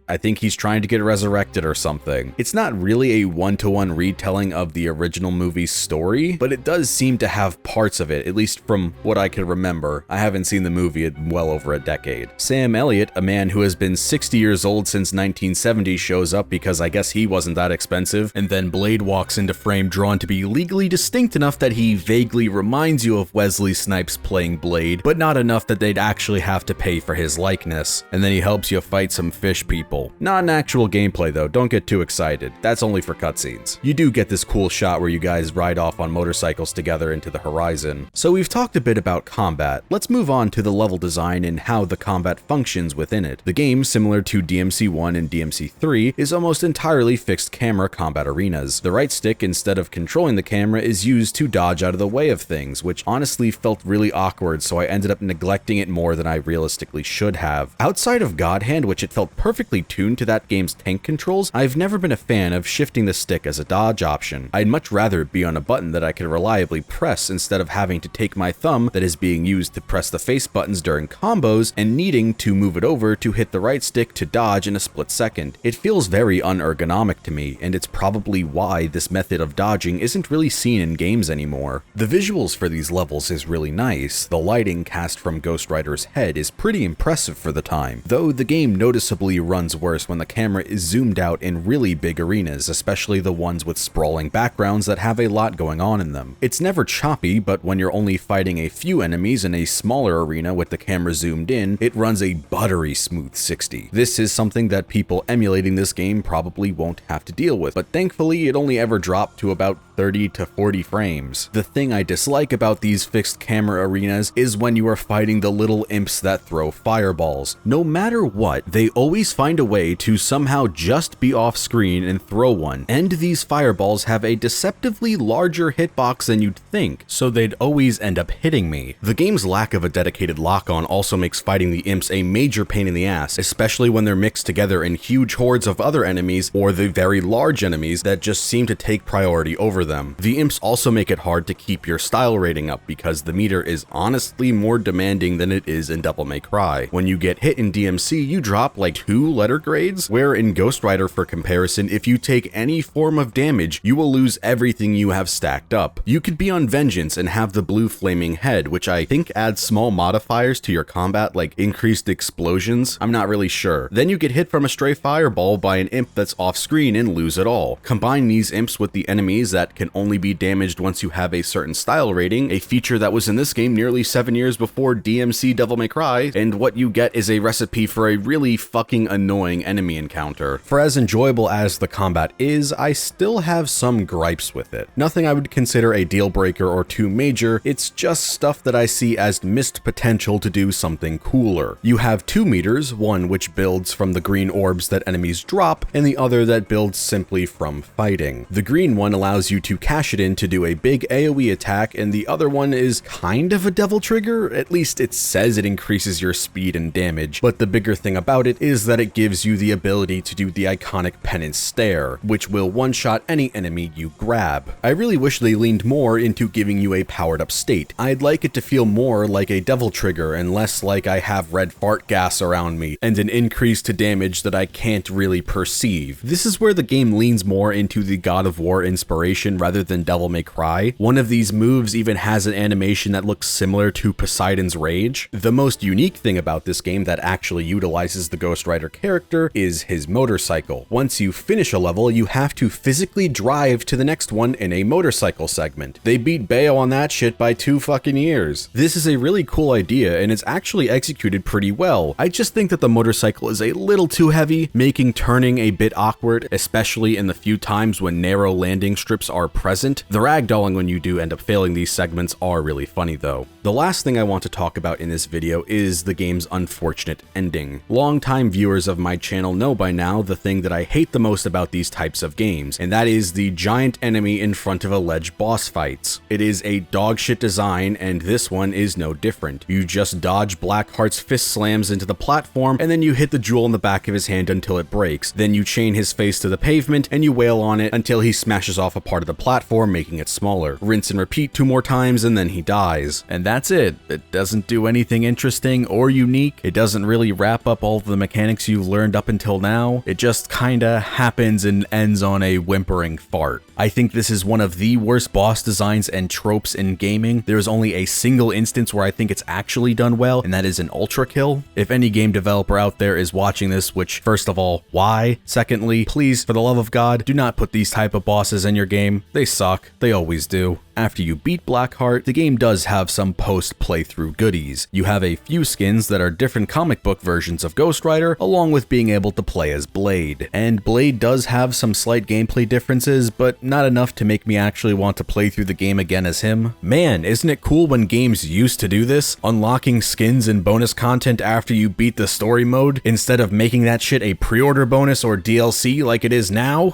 S1: I think he's trying to get resurrected or something. It's not really a one-to-one retelling of the original movie's story, but it does seem to have parts of it, at least from what I can remember. I haven't seen the movie in well over a decade. Sam Elliott, a man who has been 60 years old since 1970, shows up because I guess he wasn't that expensive, and then Blade walks into frame drawn to be legally distinct enough that he vaguely reminds you of Wesley Snipes playing Blade, but not enough that they'd actually have to pay for his likeness. And then he helps you fight some fish people. Not an actual gameplay though, don't get too excited. That's only for cutscenes. You do get this cool shot where you guys ride off on motorcycles together into the horizon. So we've talked a bit about combat. Let's move on to the level design and how the combat functions within it. The game, similar to DMC1 and DMC3, is almost entirely fixed camera combat arenas. The right stick, instead of controlling the camera, is used to dodge out of the way of things, which honestly felt really awkward, so I ended up neglecting it more than I realistically should have. Outside of God Hand, which it felt perfectly tuned to that game's tank controls, I've never been a fan of shifting the stick as a dodge option. I'd much rather it be on a button that I could reliably press instead of having to take my thumb that is being used to press the face buttons during combos and needing to move it over to hit the right stick to dodge in a split second. It feels very unergonomic to me, and it's probably why this method of dodging isn't really seen in games anymore. The visuals for these levels is really nice. The lighting cast from Ghost Rider's head is pretty impressive for the time, though the game noticeably runs worse when the camera is zoomed out in really big arenas, especially the ones with sprawling backgrounds that have a lot going on in them. It's never choppy, but when you're only fighting a few enemies in a smaller arena with the camera zoomed in, it runs a buttery smooth 60. This is something that people emulating this game probably won't have to deal with, but thankfully it only ever dropped to about 30 to 40 frames. The thing I dislike about these fixed camera arenas is when you are fighting the little imps that throw fireballs. No matter what, they always find a way to somehow just be off screen and throw one, and these fireballs have a deceptively larger hitbox than you'd think, so they'd always end up hitting me. The game's lack of a dedicated lock-on also makes fighting the imps a major pain in the ass, especially when they're mixed together in huge hordes of other enemies or the very large enemies that just seem to take priority over them. The imps also make it hard to keep your style rating up because the meter is honestly more demanding than it is in Devil May Cry. When you get hit in DMC, you drop like 2 letter grades, where in Ghost Rider, for comparison, if you take any form of damage, you will lose everything you have stacked up. You could be on Vengeance and have the blue flaming head, which I think adds small modifiers to your combat like increased explosions. I'm not really sure. Then you get hit from a stray fireball by an imp that's off screen and lose it all. Combine these imps with the enemies that can only be damaged once you have a certain style rating, a feature that was in this game nearly 7 years before DMC Devil May Cry, and what you get is a recipe for a really fucking annoying enemy encounter. For as enjoyable as the combat is, I still have some gripes with it. Nothing I would consider a deal breaker or too major, it's just stuff that I see as missed potential to do something cooler. You have 2 meters, one which builds from the green orbs that enemies drop, and the other that builds simply from fighting. The green one allows you to cash it in to do a big AoE attack, and the other one is kind of a devil trigger. At least it says it increases your speed and damage, but the bigger thing about it is that it gives you the ability to do the iconic penance stare, which will one-shot any enemy you grab. I really wish they leaned more into giving you a powered-up state. I'd like it to feel more like a devil trigger and less like I have red fart gas around me and an increase to damage that I can't really perceive. This is where the game leans more into the God of War inspiration rather than Devil May Cry. One of these moves even has an animation that looks similar to Poseidon's Rage. The most unique thing about this game that actually utilizes the Ghost Rider character is his motorcycle. Once you finish a level, you have to physically drive to the next one in a motorcycle segment. They beat Bayo on that shit by 2 fucking years. This is a really cool idea, and it's actually executed pretty well. I just think that the motorcycle is a little too heavy, making turning a bit awkward, especially in the few times when narrow landing strips are present. The ragdolling when you do end up failing these segments are really funny though. The last thing I want to talk about in this video is the game's unfortunate ending. Longtime viewers of my channel know by now the thing that I hate the most about these types of games, and that is the giant enemy in front of alleged boss fights. It is a dogshit design, and this one is no different. You just dodge Blackheart's fist slams into the platform, and then you hit the jewel in the back of his hand until it breaks. Then you chain his face to the pavement, and you wail on it until he smashes off a part of the platform, making it smaller. Rinse and repeat 2 more times, and then he dies. And that's it. It doesn't do anything interesting or unique. It doesn't really wrap up all of the mechanics you've learned up until now. It just kinda happens and ends on a whimpering fart. I think this is one of the worst boss designs and tropes in gaming. There's only a single instance where I think it's actually done well, and that is an ultra kill. If any game developer out there is watching this, which first of all, why? Secondly, please, for the love of God, do not put these type of bosses in your game. They suck. They always do. After you beat Blackheart, the game does have some post-playthrough goodies. You have a few skins that are different comic book versions of Ghost Rider, along with being able to play as Blade. And Blade does have some slight gameplay differences, but not enough to make me actually want to play through the game again as him. Man, isn't it cool when games used to do this? Unlocking skins and bonus content after you beat the story mode, instead of making that shit a pre-order bonus or DLC like it is now?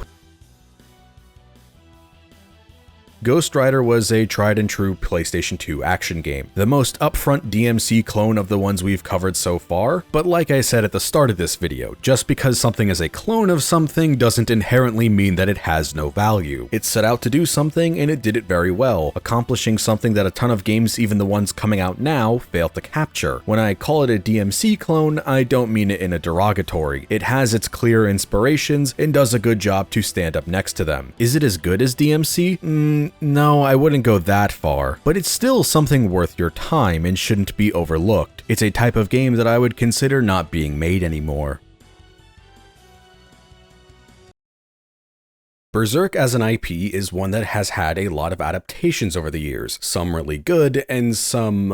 S1: Ghost Rider was a tried and true PlayStation 2 action game, the most upfront DMC clone of the ones we've covered so far, but like I said at the start of this video, just because something is a clone of something doesn't inherently mean that it has no value. It set out to do something and it did it very well, accomplishing something that a ton of games, even the ones coming out now, fail to capture. When I call it a DMC clone, I don't mean it in a derogatory. It has its clear inspirations and does a good job to stand up next to them. Is it as good as DMC? No, I wouldn't go that far, but it's still something worth your time and shouldn't be overlooked. It's a type of game that I would consider not being made anymore. Berserk as an IP is one that has had a lot of adaptations over the years, some really good and some,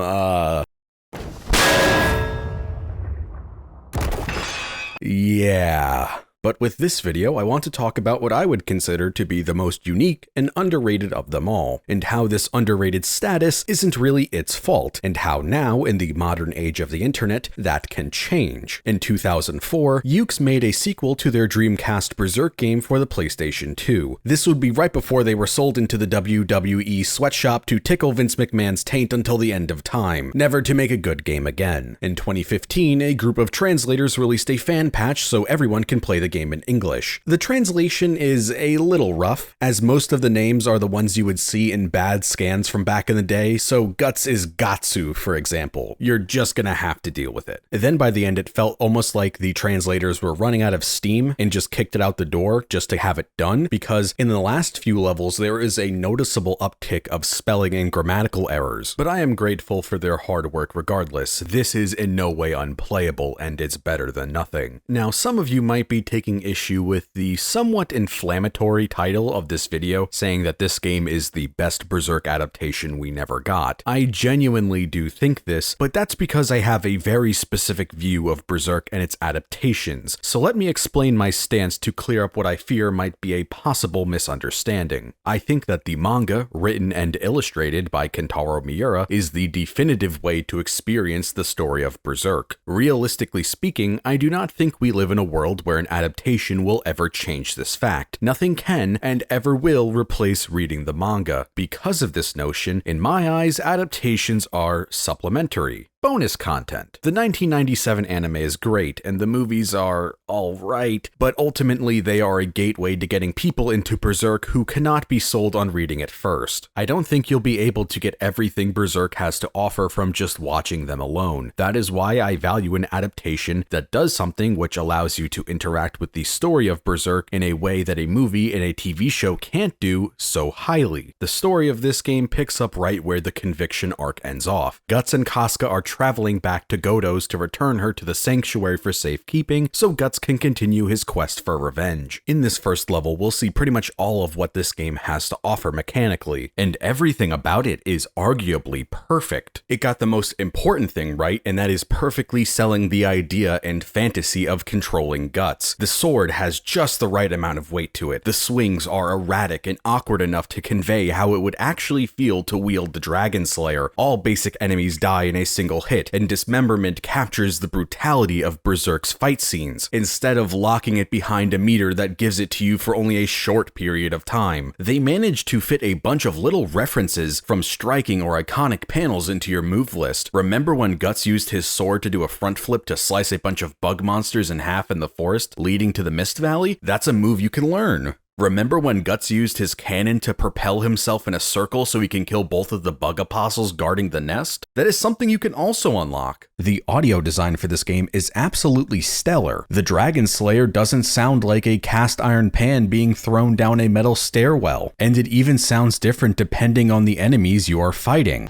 S1: yeah. But with this video, I want to talk about what I would consider to be the most unique and underrated of them all, and how this underrated status isn't really its fault, and how now, in the modern age of the internet, that can change. In 2004, Yuke's made a sequel to their Dreamcast Berserk game for the PlayStation 2. This would be right before they were sold into the WWE sweatshop to tickle Vince McMahon's taint until the end of time, never to make a good game again. In 2015, a group of translators released a fan patch so everyone can play the game in English. The translation is a little rough, as most of the names are the ones you would see in bad scans from back in the day, so Guts is Gatsu, for example. You're just gonna have to deal with it. Then by the end, it felt almost like the translators were running out of steam and just kicked it out the door just to have it done, because in the last few levels, there is a noticeable uptick of spelling and grammatical errors. But I am grateful for their hard work regardless. This is in no way unplayable, and it's better than nothing. Now, some of you might be taking issue with the somewhat inflammatory title of this video, saying that this game is the best Berserk adaptation we never got. I genuinely do think this, but that's because I have a very specific view of Berserk and its adaptations, so let me explain my stance to clear up what I fear might be a possible misunderstanding. I think that the manga, written and illustrated by Kentaro Miura, is the definitive way to experience the story of Berserk. Realistically speaking, I do not think we live in a world where an adaptation adaptation will ever change this fact. Nothing can and ever will replace reading the manga. Because of this notion, in my eyes, adaptations are supplementary. Bonus content. The 1997 anime is great, and the movies are alright, but ultimately they are a gateway to getting people into Berserk who cannot be sold on reading it first. I don't think you'll be able to get everything Berserk has to offer from just watching them alone. That is why I value an adaptation that does something which allows you to interact with the story of Berserk in a way that a movie and a TV show can't do so highly. The story of this game picks up right where the Conviction arc ends off. Guts and Casca are traveling back to Godo's to return her to the sanctuary for safekeeping, so Guts can continue his quest for revenge. In this first level, we'll see pretty much all of what this game has to offer mechanically, and everything about it is arguably perfect. It got the most important thing right, and that is perfectly selling the idea and fantasy of controlling Guts. The sword has just the right amount of weight to it. The swings are erratic and awkward enough to convey how it would actually feel to wield the Dragon Slayer. All basic enemies die in a single hit, and dismemberment captures the brutality of Berserk's fight scenes, instead of locking it behind a meter that gives it to you for only a short period of time. They managed to fit a bunch of little references from striking or iconic panels into your move list. Remember when Guts used his sword to do a front flip to slice a bunch of bug monsters in half in the forest leading to the Mist Valley? That's a move you can learn. Remember when Guts used his cannon to propel himself in a circle so he can kill both of the bug apostles guarding the nest? That is something you can also unlock. The audio design for this game is absolutely stellar. The Dragon Slayer doesn't sound like a cast iron pan being thrown down a metal stairwell, and it even sounds different depending on the enemies you are fighting.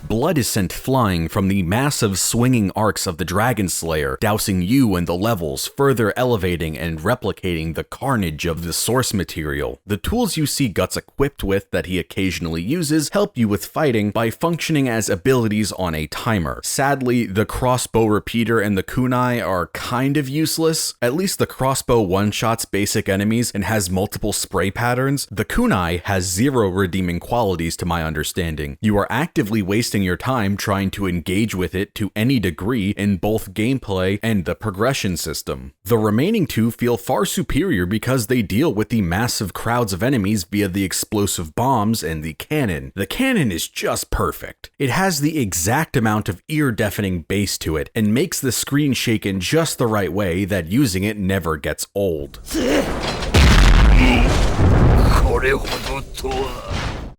S1: Blood is sent flying from the massive swinging arcs of the Dragon Slayer, dousing you in the levels, further elevating and replicating the carnage of the source material. The tools you see Guts equipped with that he occasionally uses help you with fighting by functioning as abilities on a timer. Sadly, the crossbow repeater and the kunai are kind of useless. At least the crossbow one-shots basic enemies and has multiple spray patterns. The kunai has zero redeeming qualities to my understanding. You are actively wasting your time trying to engage with it to any degree in both gameplay and the progression system. The remaining two feel far superior because they deal with the massive crowds of enemies via the explosive bombs and the cannon. The cannon is just perfect. It has the exact amount of ear-deafening bass to it and makes the screen shake in just the right way that using it never gets old.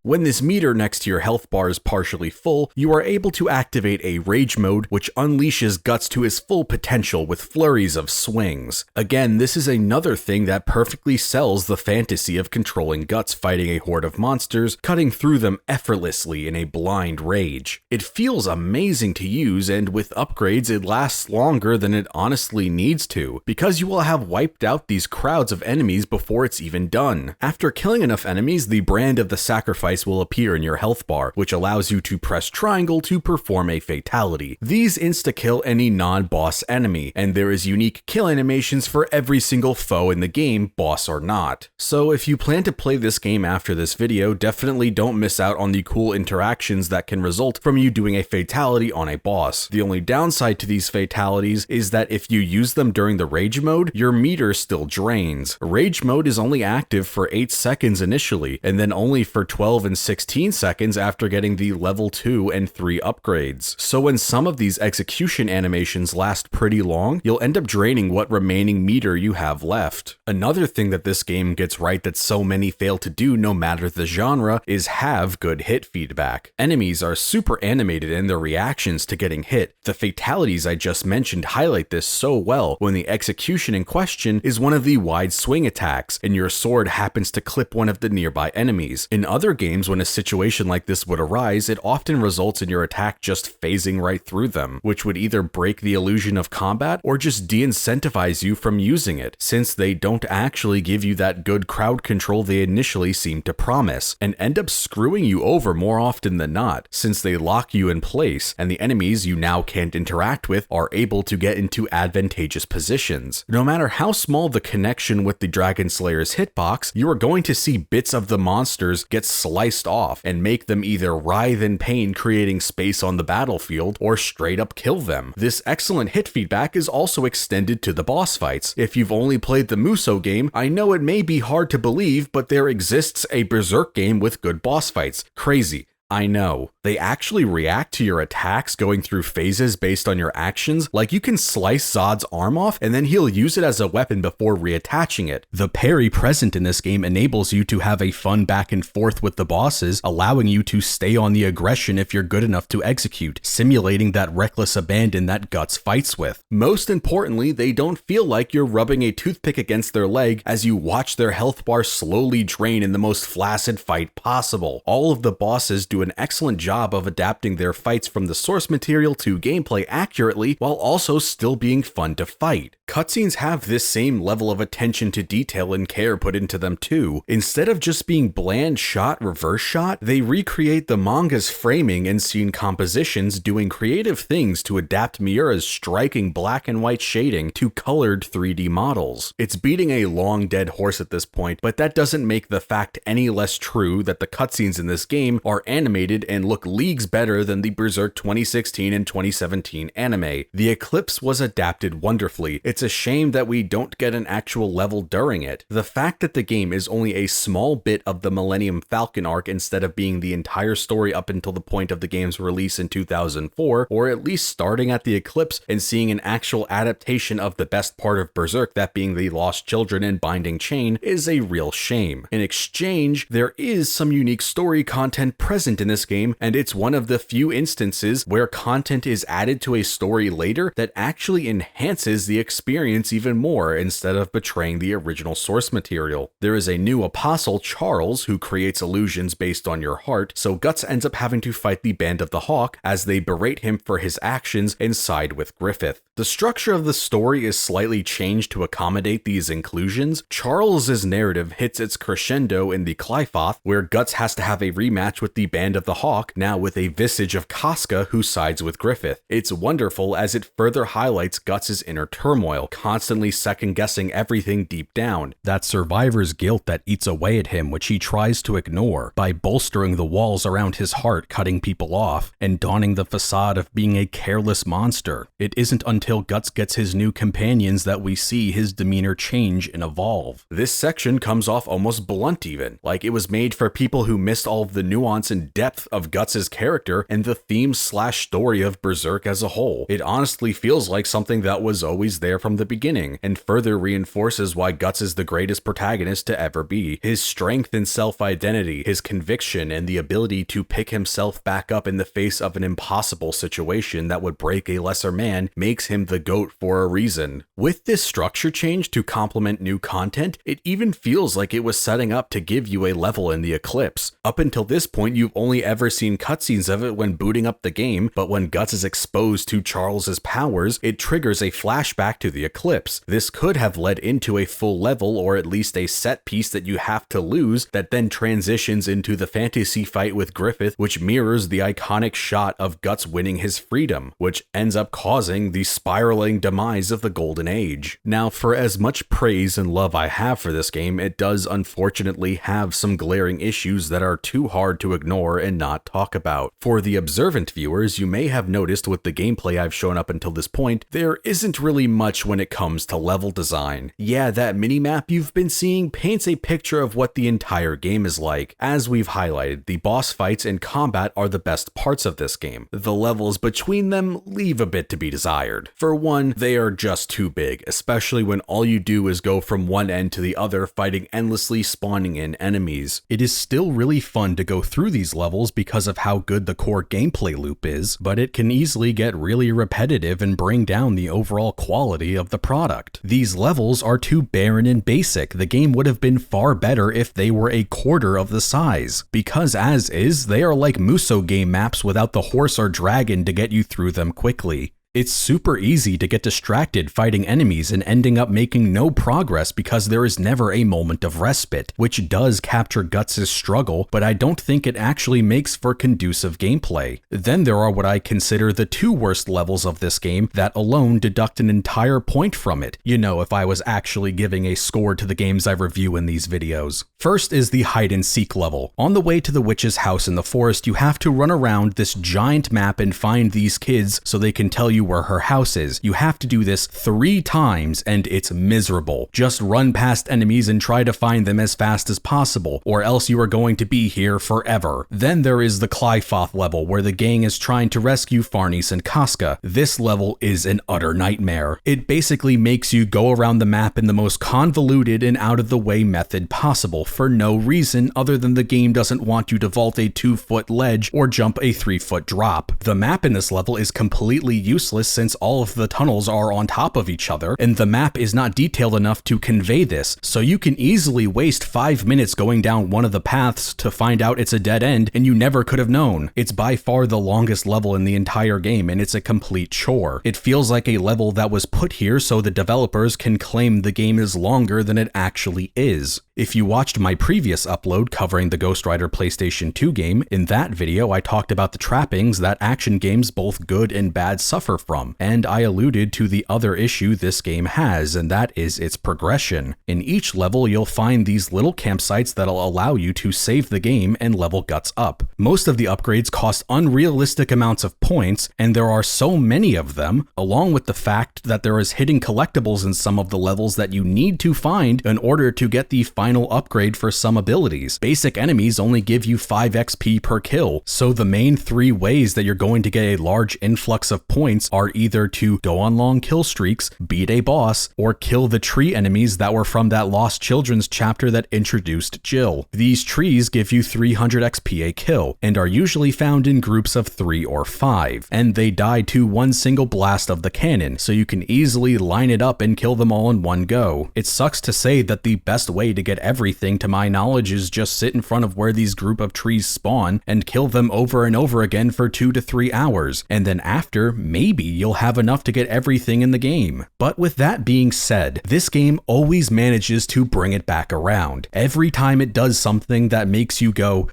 S1: When this meter next to your health bar is partially full, you are able to activate a rage mode which unleashes Guts to his full potential with flurries of swings. Again, this is another thing that perfectly sells the fantasy of controlling Guts fighting a horde of monsters, cutting through them effortlessly in a blind rage. It feels amazing to use, and with upgrades it lasts longer than it honestly needs to, because you will have wiped out these crowds of enemies before it's even done. After killing enough enemies, the brand of the sacrifice will appear in your health bar, which allows you to press triangle to perform a fatality. These insta-kill any non-boss enemy, and there is unique kill animations for every single foe in the game, boss or not. So if you plan to play this game after this video, definitely don't miss out on the cool interactions that can result from you doing a fatality on a boss. The only downside to these fatalities is that if you use them during the rage mode, your meter still drains. Rage mode is only active for 8 seconds initially, and then only for 12 and 16 seconds after getting the level 2 and 3 upgrades. So when some of these execution animations last pretty long, you'll end up draining what remaining meter you have left. Another thing that this game gets right that so many fail to do no matter the genre is have good hit feedback. Enemies are super animated in their reactions to getting hit. The fatalities I just mentioned highlight this so well when the execution in question is one of the wide swing attacks and your sword happens to clip one of the nearby enemies. In other games, games, when a situation like this would arise, it often results in your attack just phasing right through them, which would either break the illusion of combat or just de-incentivize you from using it, since they don't actually give you that good crowd control they initially seem to promise, and end up screwing you over more often than not, since they lock you in place, and the enemies you now can't interact with are able to get into advantageous positions. No matter how small the connection with the Dragon Slayer's hitbox, you are going to see bits of the monsters get sliced off and make them either writhe in pain, creating space on the battlefield, or straight up kill them. This excellent hit feedback is also extended to the boss fights. If you've only played the Musou game, I know it may be hard to believe, but there exists a Berserk game with good boss fights. Crazy. I know. They actually react to your attacks going through phases based on your actions. Like, you can slice Zod's arm off and then he'll use it as a weapon before reattaching it. The parry present in this game enables you to have a fun back and forth with the bosses, allowing you to stay on the aggression if you're good enough to execute, simulating that reckless abandon that Guts fights with. Most importantly, they don't feel like you're rubbing a toothpick against their leg as you watch their health bar slowly drain in the most flaccid fight possible. All of the bosses do an excellent job of adapting their fights from the source material to gameplay accurately, while also still being fun to fight. Cutscenes have this same level of attention to detail and care put into them too. Instead of just being bland shot, reverse shot, they recreate the manga's framing and scene compositions, doing creative things to adapt Miura's striking black and white shading to colored 3D models. It's beating a long dead horse at this point, but that doesn't make the fact any less true that the cutscenes in this game are animated and look leagues better than the Berserk 2016 and 2017 anime. The Eclipse was adapted wonderfully. It's a shame that we don't get an actual level during it. The fact that the game is only a small bit of the Millennium Falcon arc instead of being the entire story up until the point of the game's release in 2004, or at least starting at the Eclipse and seeing an actual adaptation of the best part of Berserk, that being the Lost Children and Binding Chain, is a real shame. In exchange, there is some unique story content present in this game, and it's one of the few instances where content is added to a story later that actually enhances the experience even more instead of betraying the original source material. There is a new apostle, Charles, who creates illusions based on your heart, so Guts ends up having to fight the Band of the Hawk as they berate him for his actions and side with Griffith. The structure of the story is slightly changed to accommodate these inclusions. Charles's narrative hits its crescendo in the Clyfoth, where Guts has to have a rematch with the Band of the Hawk, now with a visage of Casca who sides with Griffith. It's wonderful as it further highlights Guts' inner turmoil, constantly second-guessing everything deep down. That survivor's guilt that eats away at him, which he tries to ignore by bolstering the walls around his heart, cutting people off, and donning the facade of being a careless monster. It isn't until Guts gets his new companions that we see his demeanor change and evolve. This section comes off almost blunt even, like it was made for people who missed all of the nuance and depth of Guts' character and the theme/story of Berserk as a whole. It honestly feels like something that was always there from the beginning, and further reinforces why Guts is the greatest protagonist to ever be. His strength and self-identity, his conviction, and the ability to pick himself back up in the face of an impossible situation that would break a lesser man makes him the GOAT for a reason. With this structure change to complement new content, it even feels like it was setting up to give you a level in the Eclipse. Up until this point, you've only ever seen cutscenes of it when booting up the game, but when Guts is exposed to Charles's powers, it triggers a flashback to the Eclipse. This could have led into a full level, or at least a set piece that you have to lose, that then transitions into the fantasy fight with Griffith, which mirrors the iconic shot of Guts winning his freedom, which ends up causing the spiraling demise of the Golden Age. Now, for as much praise and love I have for this game, it does unfortunately have some glaring issues that are too hard to ignore and not talk about. For the observant viewers, you may have noticed with the gameplay I've shown up until this point, there isn't really much when it comes to level design. Yeah, that minimap you've been seeing paints a picture of what the entire game is like. As we've highlighted, the boss fights and combat are the best parts of this game. The levels between them leave a bit to be desired. For one, they are just too big, especially when all you do is go from one end to the other, fighting endlessly spawning in enemies. It is still really fun to go through these levels because of how good the core gameplay loop is, but it can easily get really repetitive and bring down the overall quality quality of the product. These levels are too barren and basic. The game would have been far better if they were a quarter of the size, because as is, they are like Muso game maps without the horse or dragon to get you through them quickly. It's super easy to get distracted fighting enemies and ending up making no progress because there is never a moment of respite, which does capture Guts' struggle, but I don't think it actually makes for conducive gameplay. Then there are what I consider the two worst levels of this game that alone deduct an entire point from it. You know, if I was actually giving a score to the games I review in these videos. First is the hide and seek level. On the way to the witch's house in the forest, you have to run around this giant map and find these kids so they can tell you where her house is. You have to do this 3 times and it's miserable. Just run past enemies and try to find them as fast as possible, or else you are going to be here forever. Then there is the Clyfoth level, where the gang is trying to rescue Farnese and Casca. This level is an utter nightmare. It basically makes you go around the map in the most convoluted and out of the way method possible for no reason other than the game doesn't want you to vault a 2-foot ledge or jump a 3-foot drop. The map in this level is completely useless since all of the tunnels are on top of each other, and the map is not detailed enough to convey this, so you can easily waste 5 minutes going down one of the paths to find out it's a dead end and you never could have known. It's by far the longest level in the entire game, and it's a complete chore. It feels like a level that was put here so the developers can claim the game is longer than it actually is. If you watched my previous upload covering the Ghost Rider PlayStation 2 game, in that video I talked about the trappings that action games both good and bad suffer from, and I alluded to the other issue this game has, and that is its progression. In each level you'll find these little campsites that'll allow you to save the game and level Guts up. Most of the upgrades cost unrealistic amounts of points, and there are so many of them, along with the fact that there is hidden collectibles in some of the levels that you need to find in order to get the final upgrade for some abilities. Basic enemies only give you 5 XP per kill, so the main 3 ways that you're going to get a large influx of points are either to go on long kill streaks, beat a boss, or kill the tree enemies that were from that Lost Children's chapter that introduced Jill. These trees give you 300 XP a kill, and are usually found in groups of 3 or 5, and they die to one single blast of the cannon, so you can easily line it up and kill them all in one go. It sucks to say that the best way to get everything, to my knowledge, is just sit in front of where these group of trees spawn and kill them over and over again for 2 to 3 hours, and then after, maybe you'll have enough to get everything in the game. But with that being said, this game always manages to bring it back around. Every time it does something that makes you go,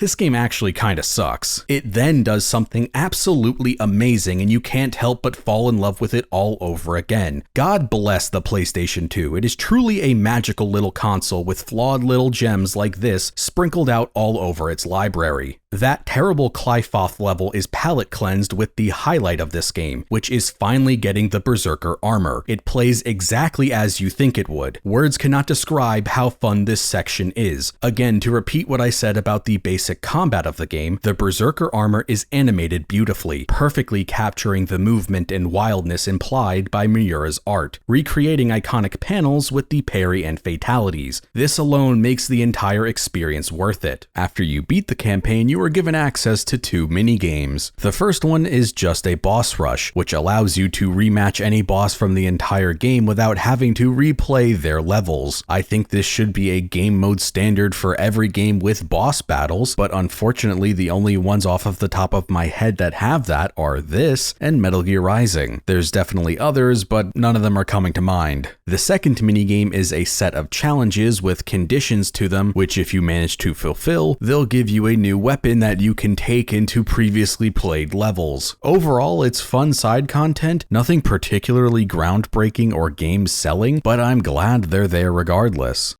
S1: this game actually kinda sucks, it then does something absolutely amazing and you can't help but fall in love with it all over again. God bless the PlayStation 2. It is truly a magical little console with flawed little gems like this sprinkled out all over its library. That terrible Clyfoth level is palette cleansed with the highlight of this game, which is finally getting the Berserker armor. It plays exactly as you think it would. Words cannot describe how fun this section is. Again, to repeat what I said about the basic combat of the game, the Berserker armor is animated beautifully, perfectly capturing the movement and wildness implied by Miura's art, recreating iconic panels with the parry and fatalities. This alone makes the entire experience worth it. After you beat the campaign, you are given access to 2 mini-games. The first one is just a boss rush, which allows you to rematch any boss from the entire game without having to replay their levels. I think this should be a game mode standard for every game with boss battles, but unfortunately the only ones off of the top of my head that have that are this and Metal Gear Rising. There's definitely others, but none of them are coming to mind. The second minigame is a set of challenges with conditions to them, which if you manage to fulfill, they'll give you a new weapon that you can take into previously played levels. Overall, it's fun side content, nothing particularly groundbreaking or game selling, but I'm glad they're there regardless.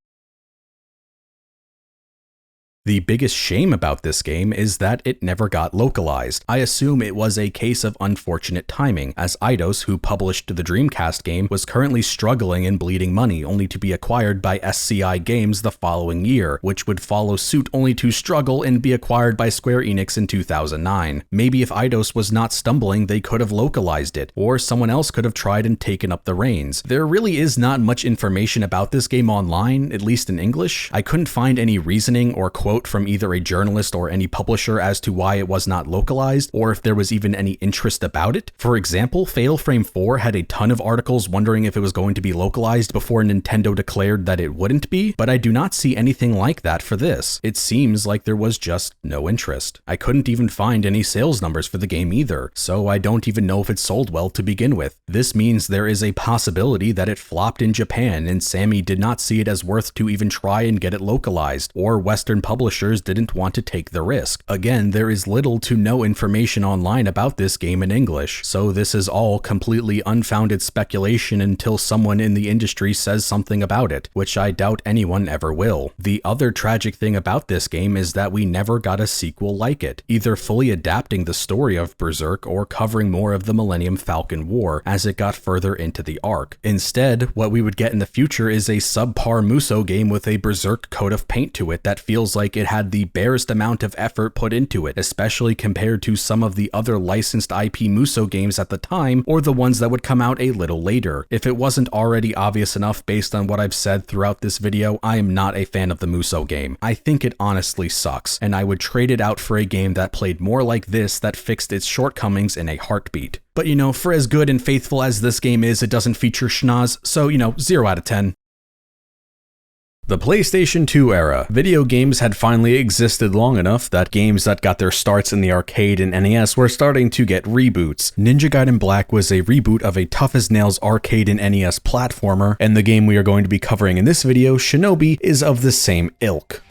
S1: The biggest shame about this game is that it never got localized. I assume it was a case of unfortunate timing, as Eidos, who published the Dreamcast game, was currently struggling and bleeding money, only to be acquired by SCI Games the following year, which would follow suit only to struggle and be acquired by Square Enix in 2009. Maybe if Eidos was not stumbling, they could have localized it, or someone else could have tried and taken up the reins. There really is not much information about this game online, at least in English. I couldn't find any reasoning or quote quote from either a journalist or any publisher as to why it was not localized, or if there was even any interest about it. For example, Fatal Frame 4 had a ton of articles wondering if it was going to be localized before Nintendo declared that it wouldn't be, but I do not see anything like that for this. It seems like there was just no interest. I couldn't even find any sales numbers for the game either, so I don't even know if it sold well to begin with. This means there is a possibility that it flopped in Japan and Sammy did not see it as worth to even try and get it localized, or Western publishers didn't want to take the risk. Again, there is little to no information online about this game in English, so this is all completely unfounded speculation until someone in the industry says something about it, which I doubt anyone ever will. The other tragic thing about this game is that we never got a sequel like it, either fully adapting the story of Berserk or covering more of the Millennium Falcon War as it got further into the arc. Instead, what we would get in the future is a subpar Musou game with a Berserk coat of paint to it that feels like it had the barest amount of effort put into it, especially compared to some of the other licensed IP Musou games at the time, or the ones that would come out a little later. If it wasn't already obvious enough based on what I've said throughout this video, I am not a fan of the Musou game. I think it honestly sucks, and I would trade it out for a game that played more like this that fixed its shortcomings in a heartbeat. But you know, for as good and faithful as this game is, it doesn't feature schnoz, so you know, 0 out of 10. The PlayStation 2 era. Video games had finally existed long enough that games that got their starts in the arcade and NES were starting to get reboots. Ninja Gaiden Black was a reboot of a tough-as-nails arcade and NES platformer, and the game we are going to be covering in this video, Shinobi, is of the same ilk.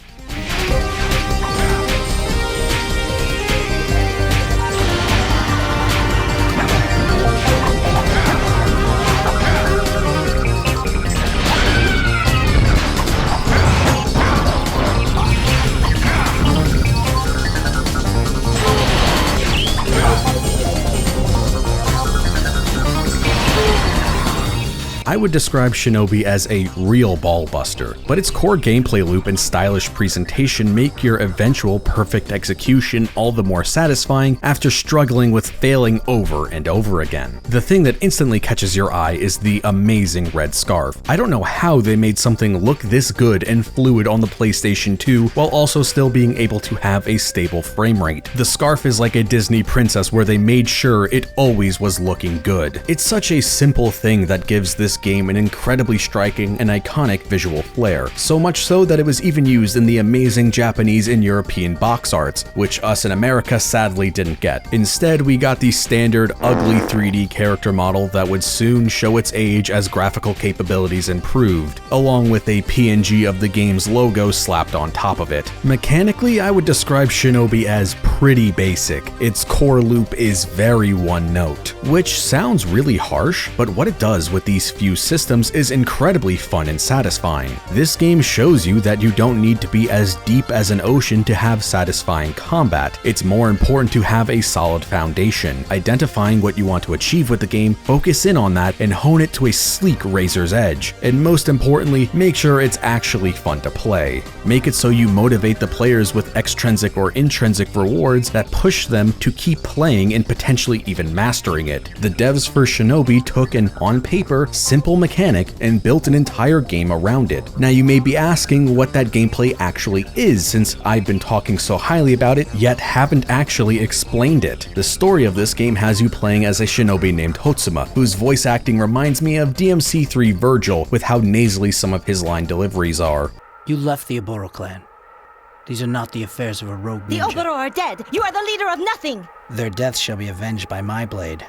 S1: I would describe Shinobi as a real ball buster, but its core gameplay loop and stylish presentation make your eventual perfect execution all the more satisfying after struggling with failing over and over again. The thing that instantly catches your eye is the amazing red scarf. I don't know how they made something look this good and fluid on the PlayStation 2 while also still being able to have a stable frame rate. The scarf is like a Disney princess where they made sure it always was looking good. It's such a simple thing that gives this game an incredibly striking and iconic visual flair, so much so that it was even used in the amazing Japanese and European box arts, which us in America sadly didn't get. Instead, we got the standard ugly 3D character model that would soon show its age as graphical capabilities improved, along with a PNG of the game's logo slapped on top of it. Mechanically, I would describe Shinobi as pretty basic. Its core loop is very one note, which sounds really harsh, but what it does with these few systems is incredibly fun and satisfying. This game shows you that you don't need to be as deep as an ocean to have satisfying combat. It's more important to have a solid foundation. Identifying what you want to achieve with the game, focus in on that, and hone it to a sleek razor's edge. And most importantly, make sure it's actually fun to play. Make it so you motivate the players with extrinsic or intrinsic rewards that push them to keep playing and potentially even mastering it. The devs for Shinobi took an, on paper, simple mechanic and built an entire game around it. Now you may be asking what that gameplay actually is, since I've been talking so highly about it yet haven't actually explained it. The story of this game has you playing as a shinobi named Hotsuma, whose voice acting reminds me of DMC3 Virgil with how nasally some of his line deliveries are.
S3: You left the Oboro clan. These are not the affairs of a rogue
S4: The
S3: ninja.
S4: Oboro are dead! You are the leader of nothing!
S3: Their deaths shall be avenged by my blade.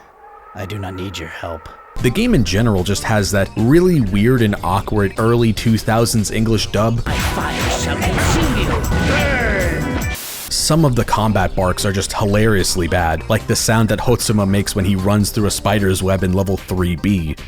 S3: I do not need your help.
S1: The game in general just has that really weird and awkward early 2000s English dub.
S3: My fire shall consume you. Burn!
S1: Some of the combat barks are just hilariously bad, like the sound that Hotsuma makes when he runs through a spider's web in level 3B.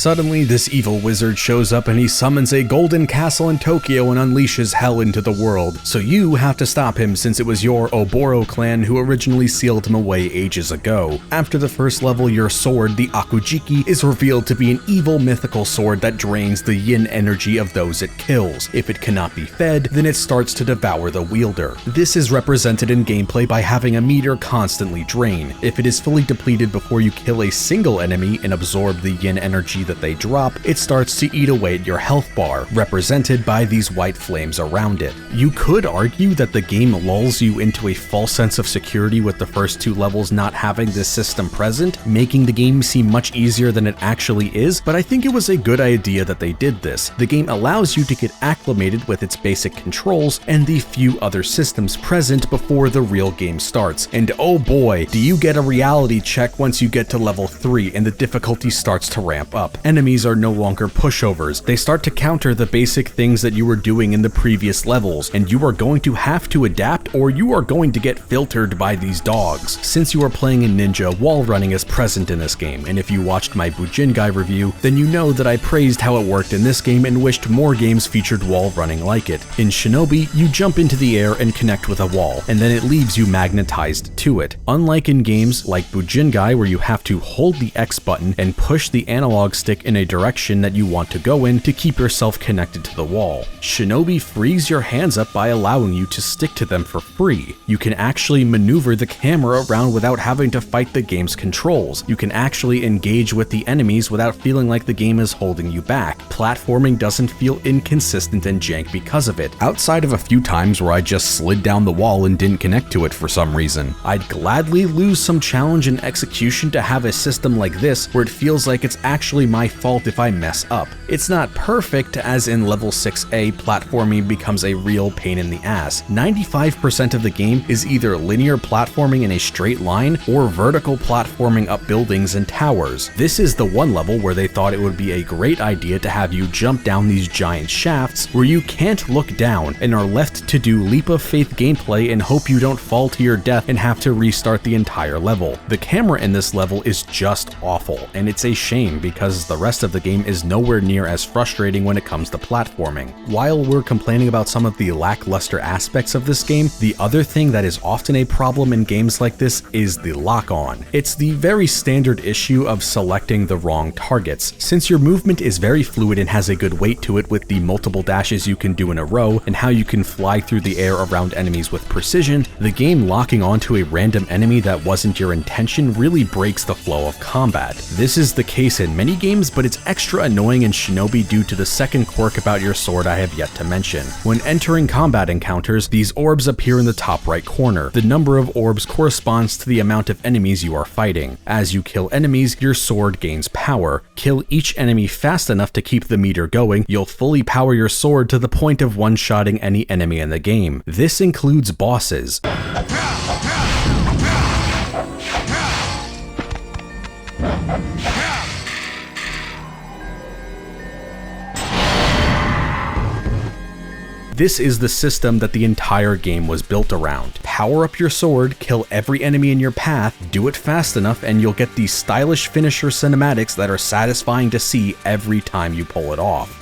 S1: Suddenly, this evil wizard shows up and he summons a golden castle in Tokyo and unleashes hell into the world. So you have to stop him since it was your Oboro clan who originally sealed him away ages ago. After the first level, your sword, the Akujiki, is revealed to be an evil mythical sword that drains the yin energy of those it kills. If it cannot be fed, then it starts to devour the wielder. This is represented in gameplay by having a meter constantly drain. If it is fully depleted before you kill a single enemy and absorb the yin energy the that they drop, it starts to eat away at your health bar, represented by these white flames around it. You could argue that the game lulls you into a false sense of security with the first 2 levels not having this system present, making the game seem much easier than it actually is, but I think it was a good idea that they did this. The game allows you to get acclimated with its basic controls and the few other systems present before the real game starts, and oh boy, do you get a reality check once you get to level 3 and the difficulty starts to ramp up. Enemies are no longer pushovers, they start to counter the basic things that you were doing in the previous levels, and you are going to have to adapt or you are going to get filtered by these dogs. Since you are playing a ninja, wall running is present in this game, and if you watched my Bujingai review, then you know that I praised how it worked in this game and wished more games featured wall running like it. In Shinobi, you jump into the air and connect with a wall, and then it leaves you magnetized to it. Unlike in games like Bujingai where you have to hold the X button and push the analog stick in a direction that you want to go in to keep yourself connected to the wall. Shinobi frees your hands up by allowing you to stick to them for free. You can actually maneuver the camera around without having to fight the game's controls. You can actually engage with the enemies without feeling like the game is holding you back. Platforming doesn't feel inconsistent and jank because of it, outside of a few times where I just slid down the wall and didn't connect to it for some reason. I'd gladly lose some challenge and execution to have a system like this where it feels like it's actually my fault if I mess up. It's not perfect, as in level 6A, platforming becomes a real pain in the ass. 95% of the game is either linear platforming in a straight line or vertical platforming up buildings and towers. This is the one level where they thought it would be a great idea to have you jump down these giant shafts where you can't look down and are left to do leap of faith gameplay and hope you don't fall to your death and have to restart the entire level. The camera in this level is just awful, and it's a shame because the rest of the game is nowhere near as frustrating when it comes to platforming. While we're complaining about some of the lackluster aspects of this game, the other thing that is often a problem in games like this is the lock-on. It's the very standard issue of selecting the wrong targets. Since your movement is very fluid and has a good weight to it with the multiple dashes you can do in a row and how you can fly through the air around enemies with precision, the game locking onto a random enemy that wasn't your intention really breaks the flow of combat. This is the case in many games, but it's extra annoying in Shinobi due to the second quirk about your sword I have yet to mention. When entering combat encounters, these orbs appear in the top right corner. The number of orbs corresponds to the amount of enemies you are fighting. As you kill enemies, your sword gains power. Kill each enemy fast enough to keep the meter going, you'll fully power your sword to the point of one-shotting any enemy in the game. This includes bosses. This is the system that the entire game was built around. Power up your sword, kill every enemy in your path, do it fast enough, and you'll get these stylish finisher cinematics that are satisfying to see every time you pull it off.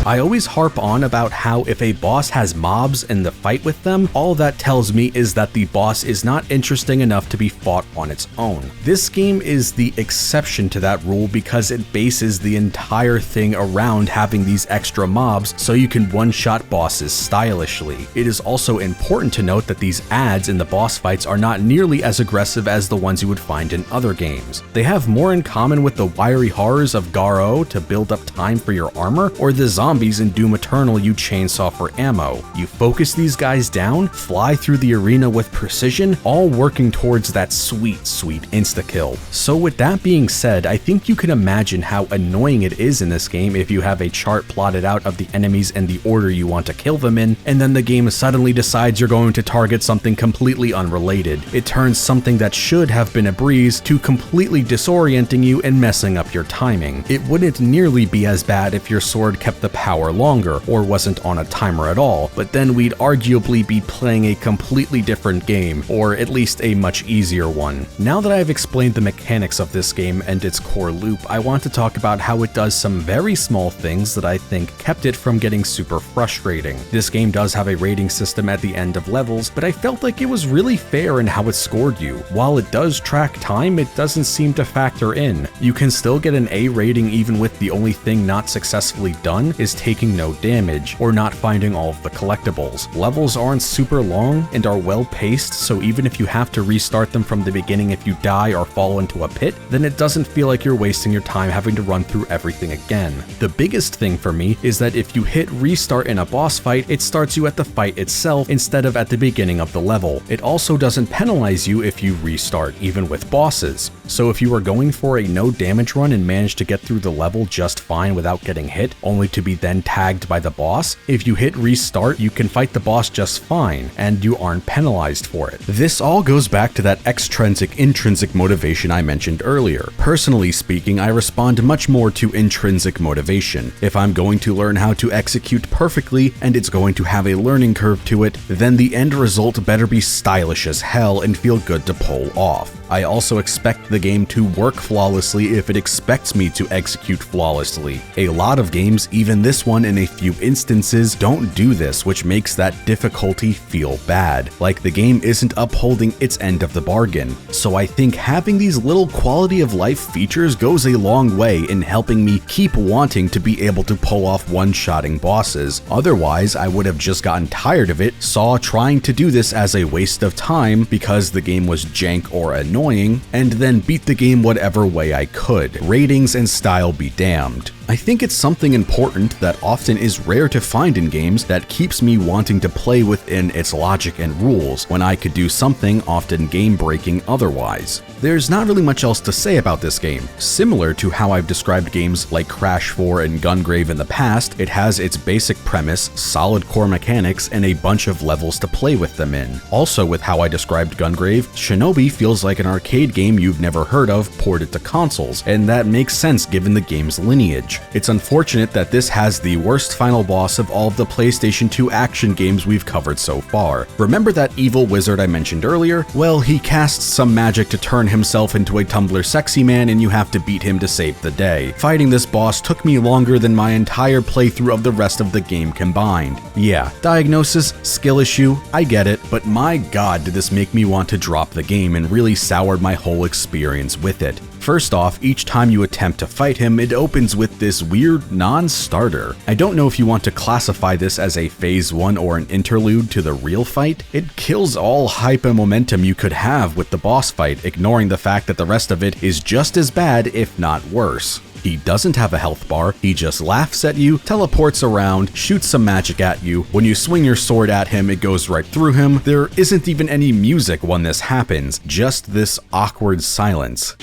S1: I always harp on about how if a boss has mobs in the fight with them, all that tells me is that the boss is not interesting enough to be fought on its own. This game is the exception to that rule because it bases the entire thing around having these extra mobs so you can one-shot bosses stylishly. It is also important to note that these adds in the boss fights are not nearly as aggressive as the ones you would find in other games. They have more in common with the wiry horrors of Garo to build up time for your armor, or the zombies in Doom Eternal you chainsaw for ammo. You focus these guys down, fly through the arena with precision, all working towards that sweet insta-kill. So with that being said, I think you can imagine how annoying it is in this game if you have a chart plotted out of the enemies and the order you want to kill them in, and then the game suddenly decides you're going to target something completely unrelated. It turns something that should have been a breeze to completely disorienting you and messing up your timing. It wouldn't nearly be as bad if your sword kept the power longer or wasn't on a timer at all, but then we'd arguably be playing a completely different game, or at least a much easier one. Now that I've explained the mechanics of this game and its core loop, I want to talk about how it does some very small things that I think kept it from getting super frustrating. This game does have a rating system at the end of levels, but I felt like it was really fair in how it scored you. While it does track time, it doesn't seem to factor in. You can still get an A rating even with the only thing not successfully done is is taking no damage or not finding all of the collectibles. Levels aren't super long and are well paced, so even if you have to restart them from the beginning if you die or fall into a pit, then it doesn't feel like you're wasting your time having to run through everything again. The biggest thing for me is that if you hit restart in a boss fight, it starts you at the fight itself instead of at the beginning of the level. It also doesn't penalize you if you restart, even with bosses. So if you are going for a no damage run and manage to get through the level just fine without getting hit, only to be then tagged by the boss, if you hit restart, you can fight the boss just fine, and you aren't penalized for it. This all goes back to that extrinsic-intrinsic motivation I mentioned earlier. Personally speaking, I respond much more to intrinsic motivation. If I'm going to learn how to execute perfectly, and it's going to have a learning curve to it, then the end result better be stylish as hell and feel good to pull off. I also expect the game to work flawlessly if it expects me to execute flawlessly. A lot of games, even this one in a few instances, don't do this, which makes that difficulty feel bad, like the game isn't upholding its end of the bargain. So I think having these little quality of life features goes a long way in helping me keep wanting to be able to pull off one-shotting bosses. Otherwise, I would have just gotten tired of it, saw trying to do this as a waste of time because the game was jank or annoying, and then beat the game whatever way I could. Ratings and style be damned. I think it's something important that often is rare to find in games that keeps me wanting to play within its logic and rules when I could do something often game-breaking otherwise. There's not really much else to say about this game. Similar to how I've described games like Crash 4 and Gungrave in the past, it has its basic premise, solid core mechanics, and a bunch of levels to play with them in. Also with how I described Gungrave, Shinobi feels like an arcade game you've never heard of ported to consoles, and that makes sense given the game's lineage. It's unfortunate that this has the worst final boss of all of the PlayStation 2 action games we've covered so far. Remember that evil wizard I mentioned earlier? Well, he casts some magic to turn himself into a Tumblr sexy man and you have to beat him to save the day. Fighting this boss took me longer than my entire playthrough of the rest of the game combined. Yeah, diagnosis, skill issue, I get it, but my god did this make me want to drop the game and really soured my whole experience with it. First off, each time you attempt to fight him, it opens with this weird non-starter. I don't know if you want to classify this as a phase 1 or an interlude to the real fight. It kills all hype and momentum you could have with the boss fight, ignoring the fact that the rest of it is just as bad, if not worse. He doesn't have a health bar, he just laughs at you, teleports around, shoots some magic at you. When you swing your sword at him, it goes right through him. There isn't even any music when this happens, just this awkward silence.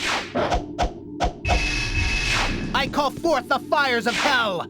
S5: I call forth the fires of hell!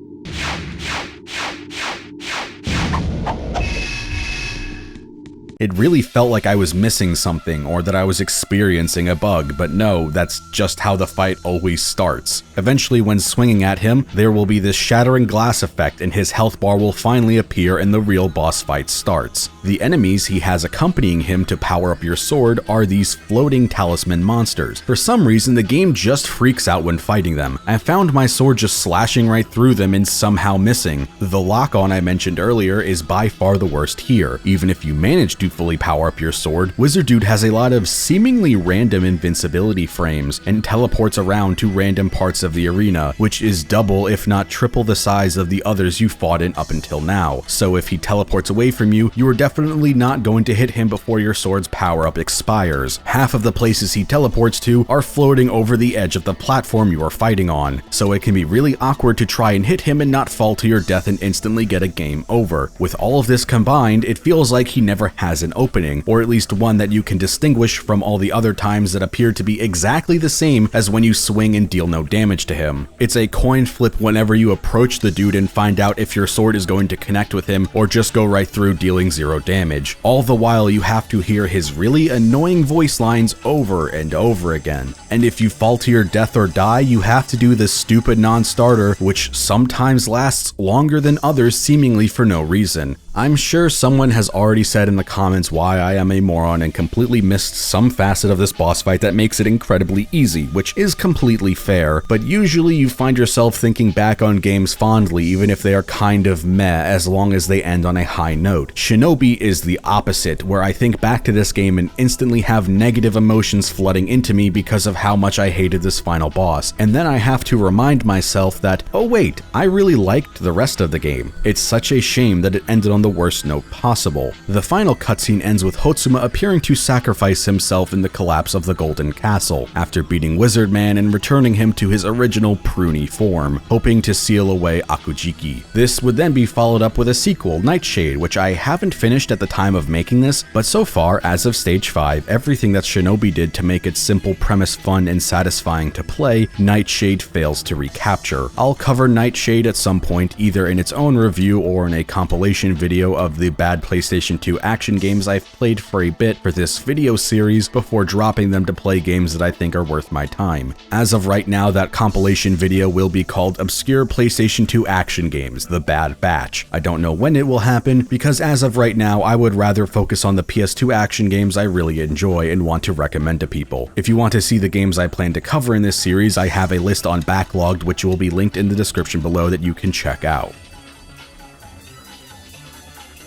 S1: It really felt like I was missing something or that I was experiencing a bug, but no, that's just how the fight always starts. Eventually, when swinging at him, there will be this shattering glass effect and his health bar will finally appear and the real boss fight starts. The enemies he has accompanying him to power up your sword are these floating talisman monsters. For some reason, the game just freaks out when fighting them. I found my sword just slashing right through them and somehow missing. The lock-on I mentioned earlier is by far the worst here. Even if you manage to fully power up your sword, Wizard Dude has a lot of seemingly random invincibility frames and teleports around to random parts of the arena, which is double if not triple the size of the others you fought in up until now. So if he teleports away from you, you are definitely not going to hit him before your sword's power up expires. Half of the places he teleports to are floating over the edge of the platform you are fighting on, so it can be really awkward to try and hit him and not fall to your death and instantly get a game over. With all of this combined, it feels like he never has an opening, or at least one that you can distinguish from all the other times that appear to be exactly the same as when you swing and deal no damage to him. It's a coin flip whenever you approach the dude and find out if your sword is going to connect with him or just go right through dealing 0 damage. All the while you have to hear his really annoying voice lines over and over again. And if you fall to your death or die, you have to do this stupid non-starter, which sometimes lasts longer than others seemingly for no reason. I'm sure someone has already said in the comments why I am a moron and completely missed some facet of this boss fight that makes it incredibly easy, which is completely fair, but usually you find yourself thinking back on games fondly even if they are kind of meh as long as they end on a high note. Shinobi is the opposite, where I think back to this game and instantly have negative emotions flooding into me because of how much I hated this final boss, and then I have to remind myself that, oh wait, I really liked the rest of the game. It's such a shame that it ended on the worst note possible. The final cutscene ends with Hotsuma appearing to sacrifice himself in the collapse of the Golden Castle, after beating Wizard Man and returning him to his original pruny form, hoping to seal away Akujiki. This would then be followed up with a sequel, Nightshade, which I haven't finished at the time of making this, but so far, as of Stage 5, everything that Shinobi did to make its simple premise fun and satisfying to play, Nightshade fails to recapture. I'll cover Nightshade at some point, either in its own review or in a compilation video of the bad PlayStation 2 action games I've played for a bit for this video series before dropping them to play games that I think are worth my time. As of right now, that compilation video will be called Obscure PlayStation 2 Action Games, The Bad Batch. I don't know when it will happen, because as of right now, I would rather focus on the PS2 action games I really enjoy and want to recommend to people. If you want to see the games I plan to cover in this series, I have a list on Backlogged which will be linked in the description below that you can check out.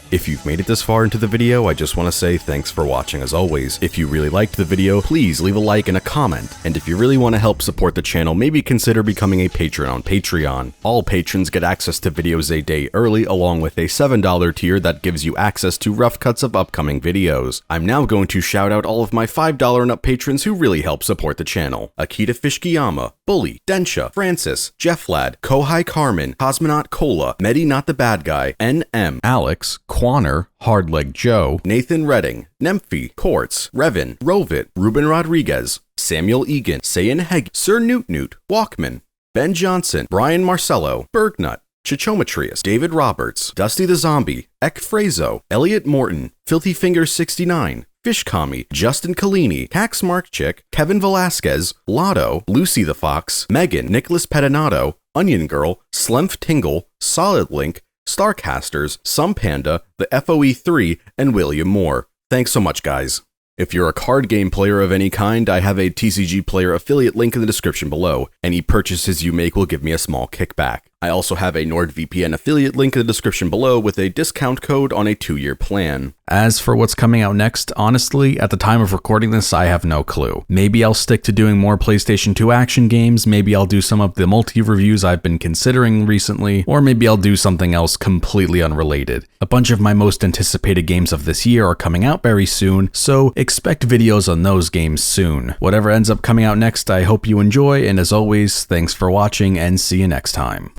S1: If you've made it this far into the video, I just want to say thanks for watching as always. If you really liked the video, please leave a like and a comment. And if you really want to help support the channel, maybe consider becoming a patron on Patreon. All patrons get access to videos a day early, along with a $7 tier that gives you access to rough cuts of upcoming videos. I'm now going to shout out all of my $5 and up patrons who really help support the channel. Akita Fishkiyama, Bully, Densha, Francis, Jeff Lad, Kohai Carmen, Cosmonaut Cola, Medi Not the Bad Guy, NM, Alex, Quanner, Hardleg Joe, Nathan Redding, Nemphy, Quartz, Revin, Rovit, Ruben Rodriguez, Samuel Egan, Sayan Heg, Sir Newt Newt, Walkman, Ben Johnson, Brian Marcello, Bergnut, Chichometrius, David Roberts, Dusty the Zombie, Ek Frazo, Elliot Morton, Filthy Fingers 69, Fishkami, Justin Collini, Tax Mark Chick, Kevin Velasquez, Lotto, Lucy the Fox, Megan, Nicholas Pedinato, Onion Girl, Slemph Tingle, Solid Link, Starcasters, Some Panda, the FOE3, and William Moore. Thanks so much, guys. If you're a card game player of any kind, I have a TCG Player affiliate link in the description below. Any purchases you make will give me a small kickback. I also have a NordVPN affiliate link in the description below with a discount code on a 2-year plan. As for what's coming out next, honestly, at the time of recording this, I have no clue. Maybe I'll stick to doing more PlayStation 2 action games, maybe I'll do some of the multi-reviews I've been considering recently, or maybe I'll do something else completely unrelated. A bunch of my most anticipated games of this year are coming out very soon, so expect videos on those games soon. Whatever ends up coming out next, I hope you enjoy, and as always, thanks for watching and see you next time.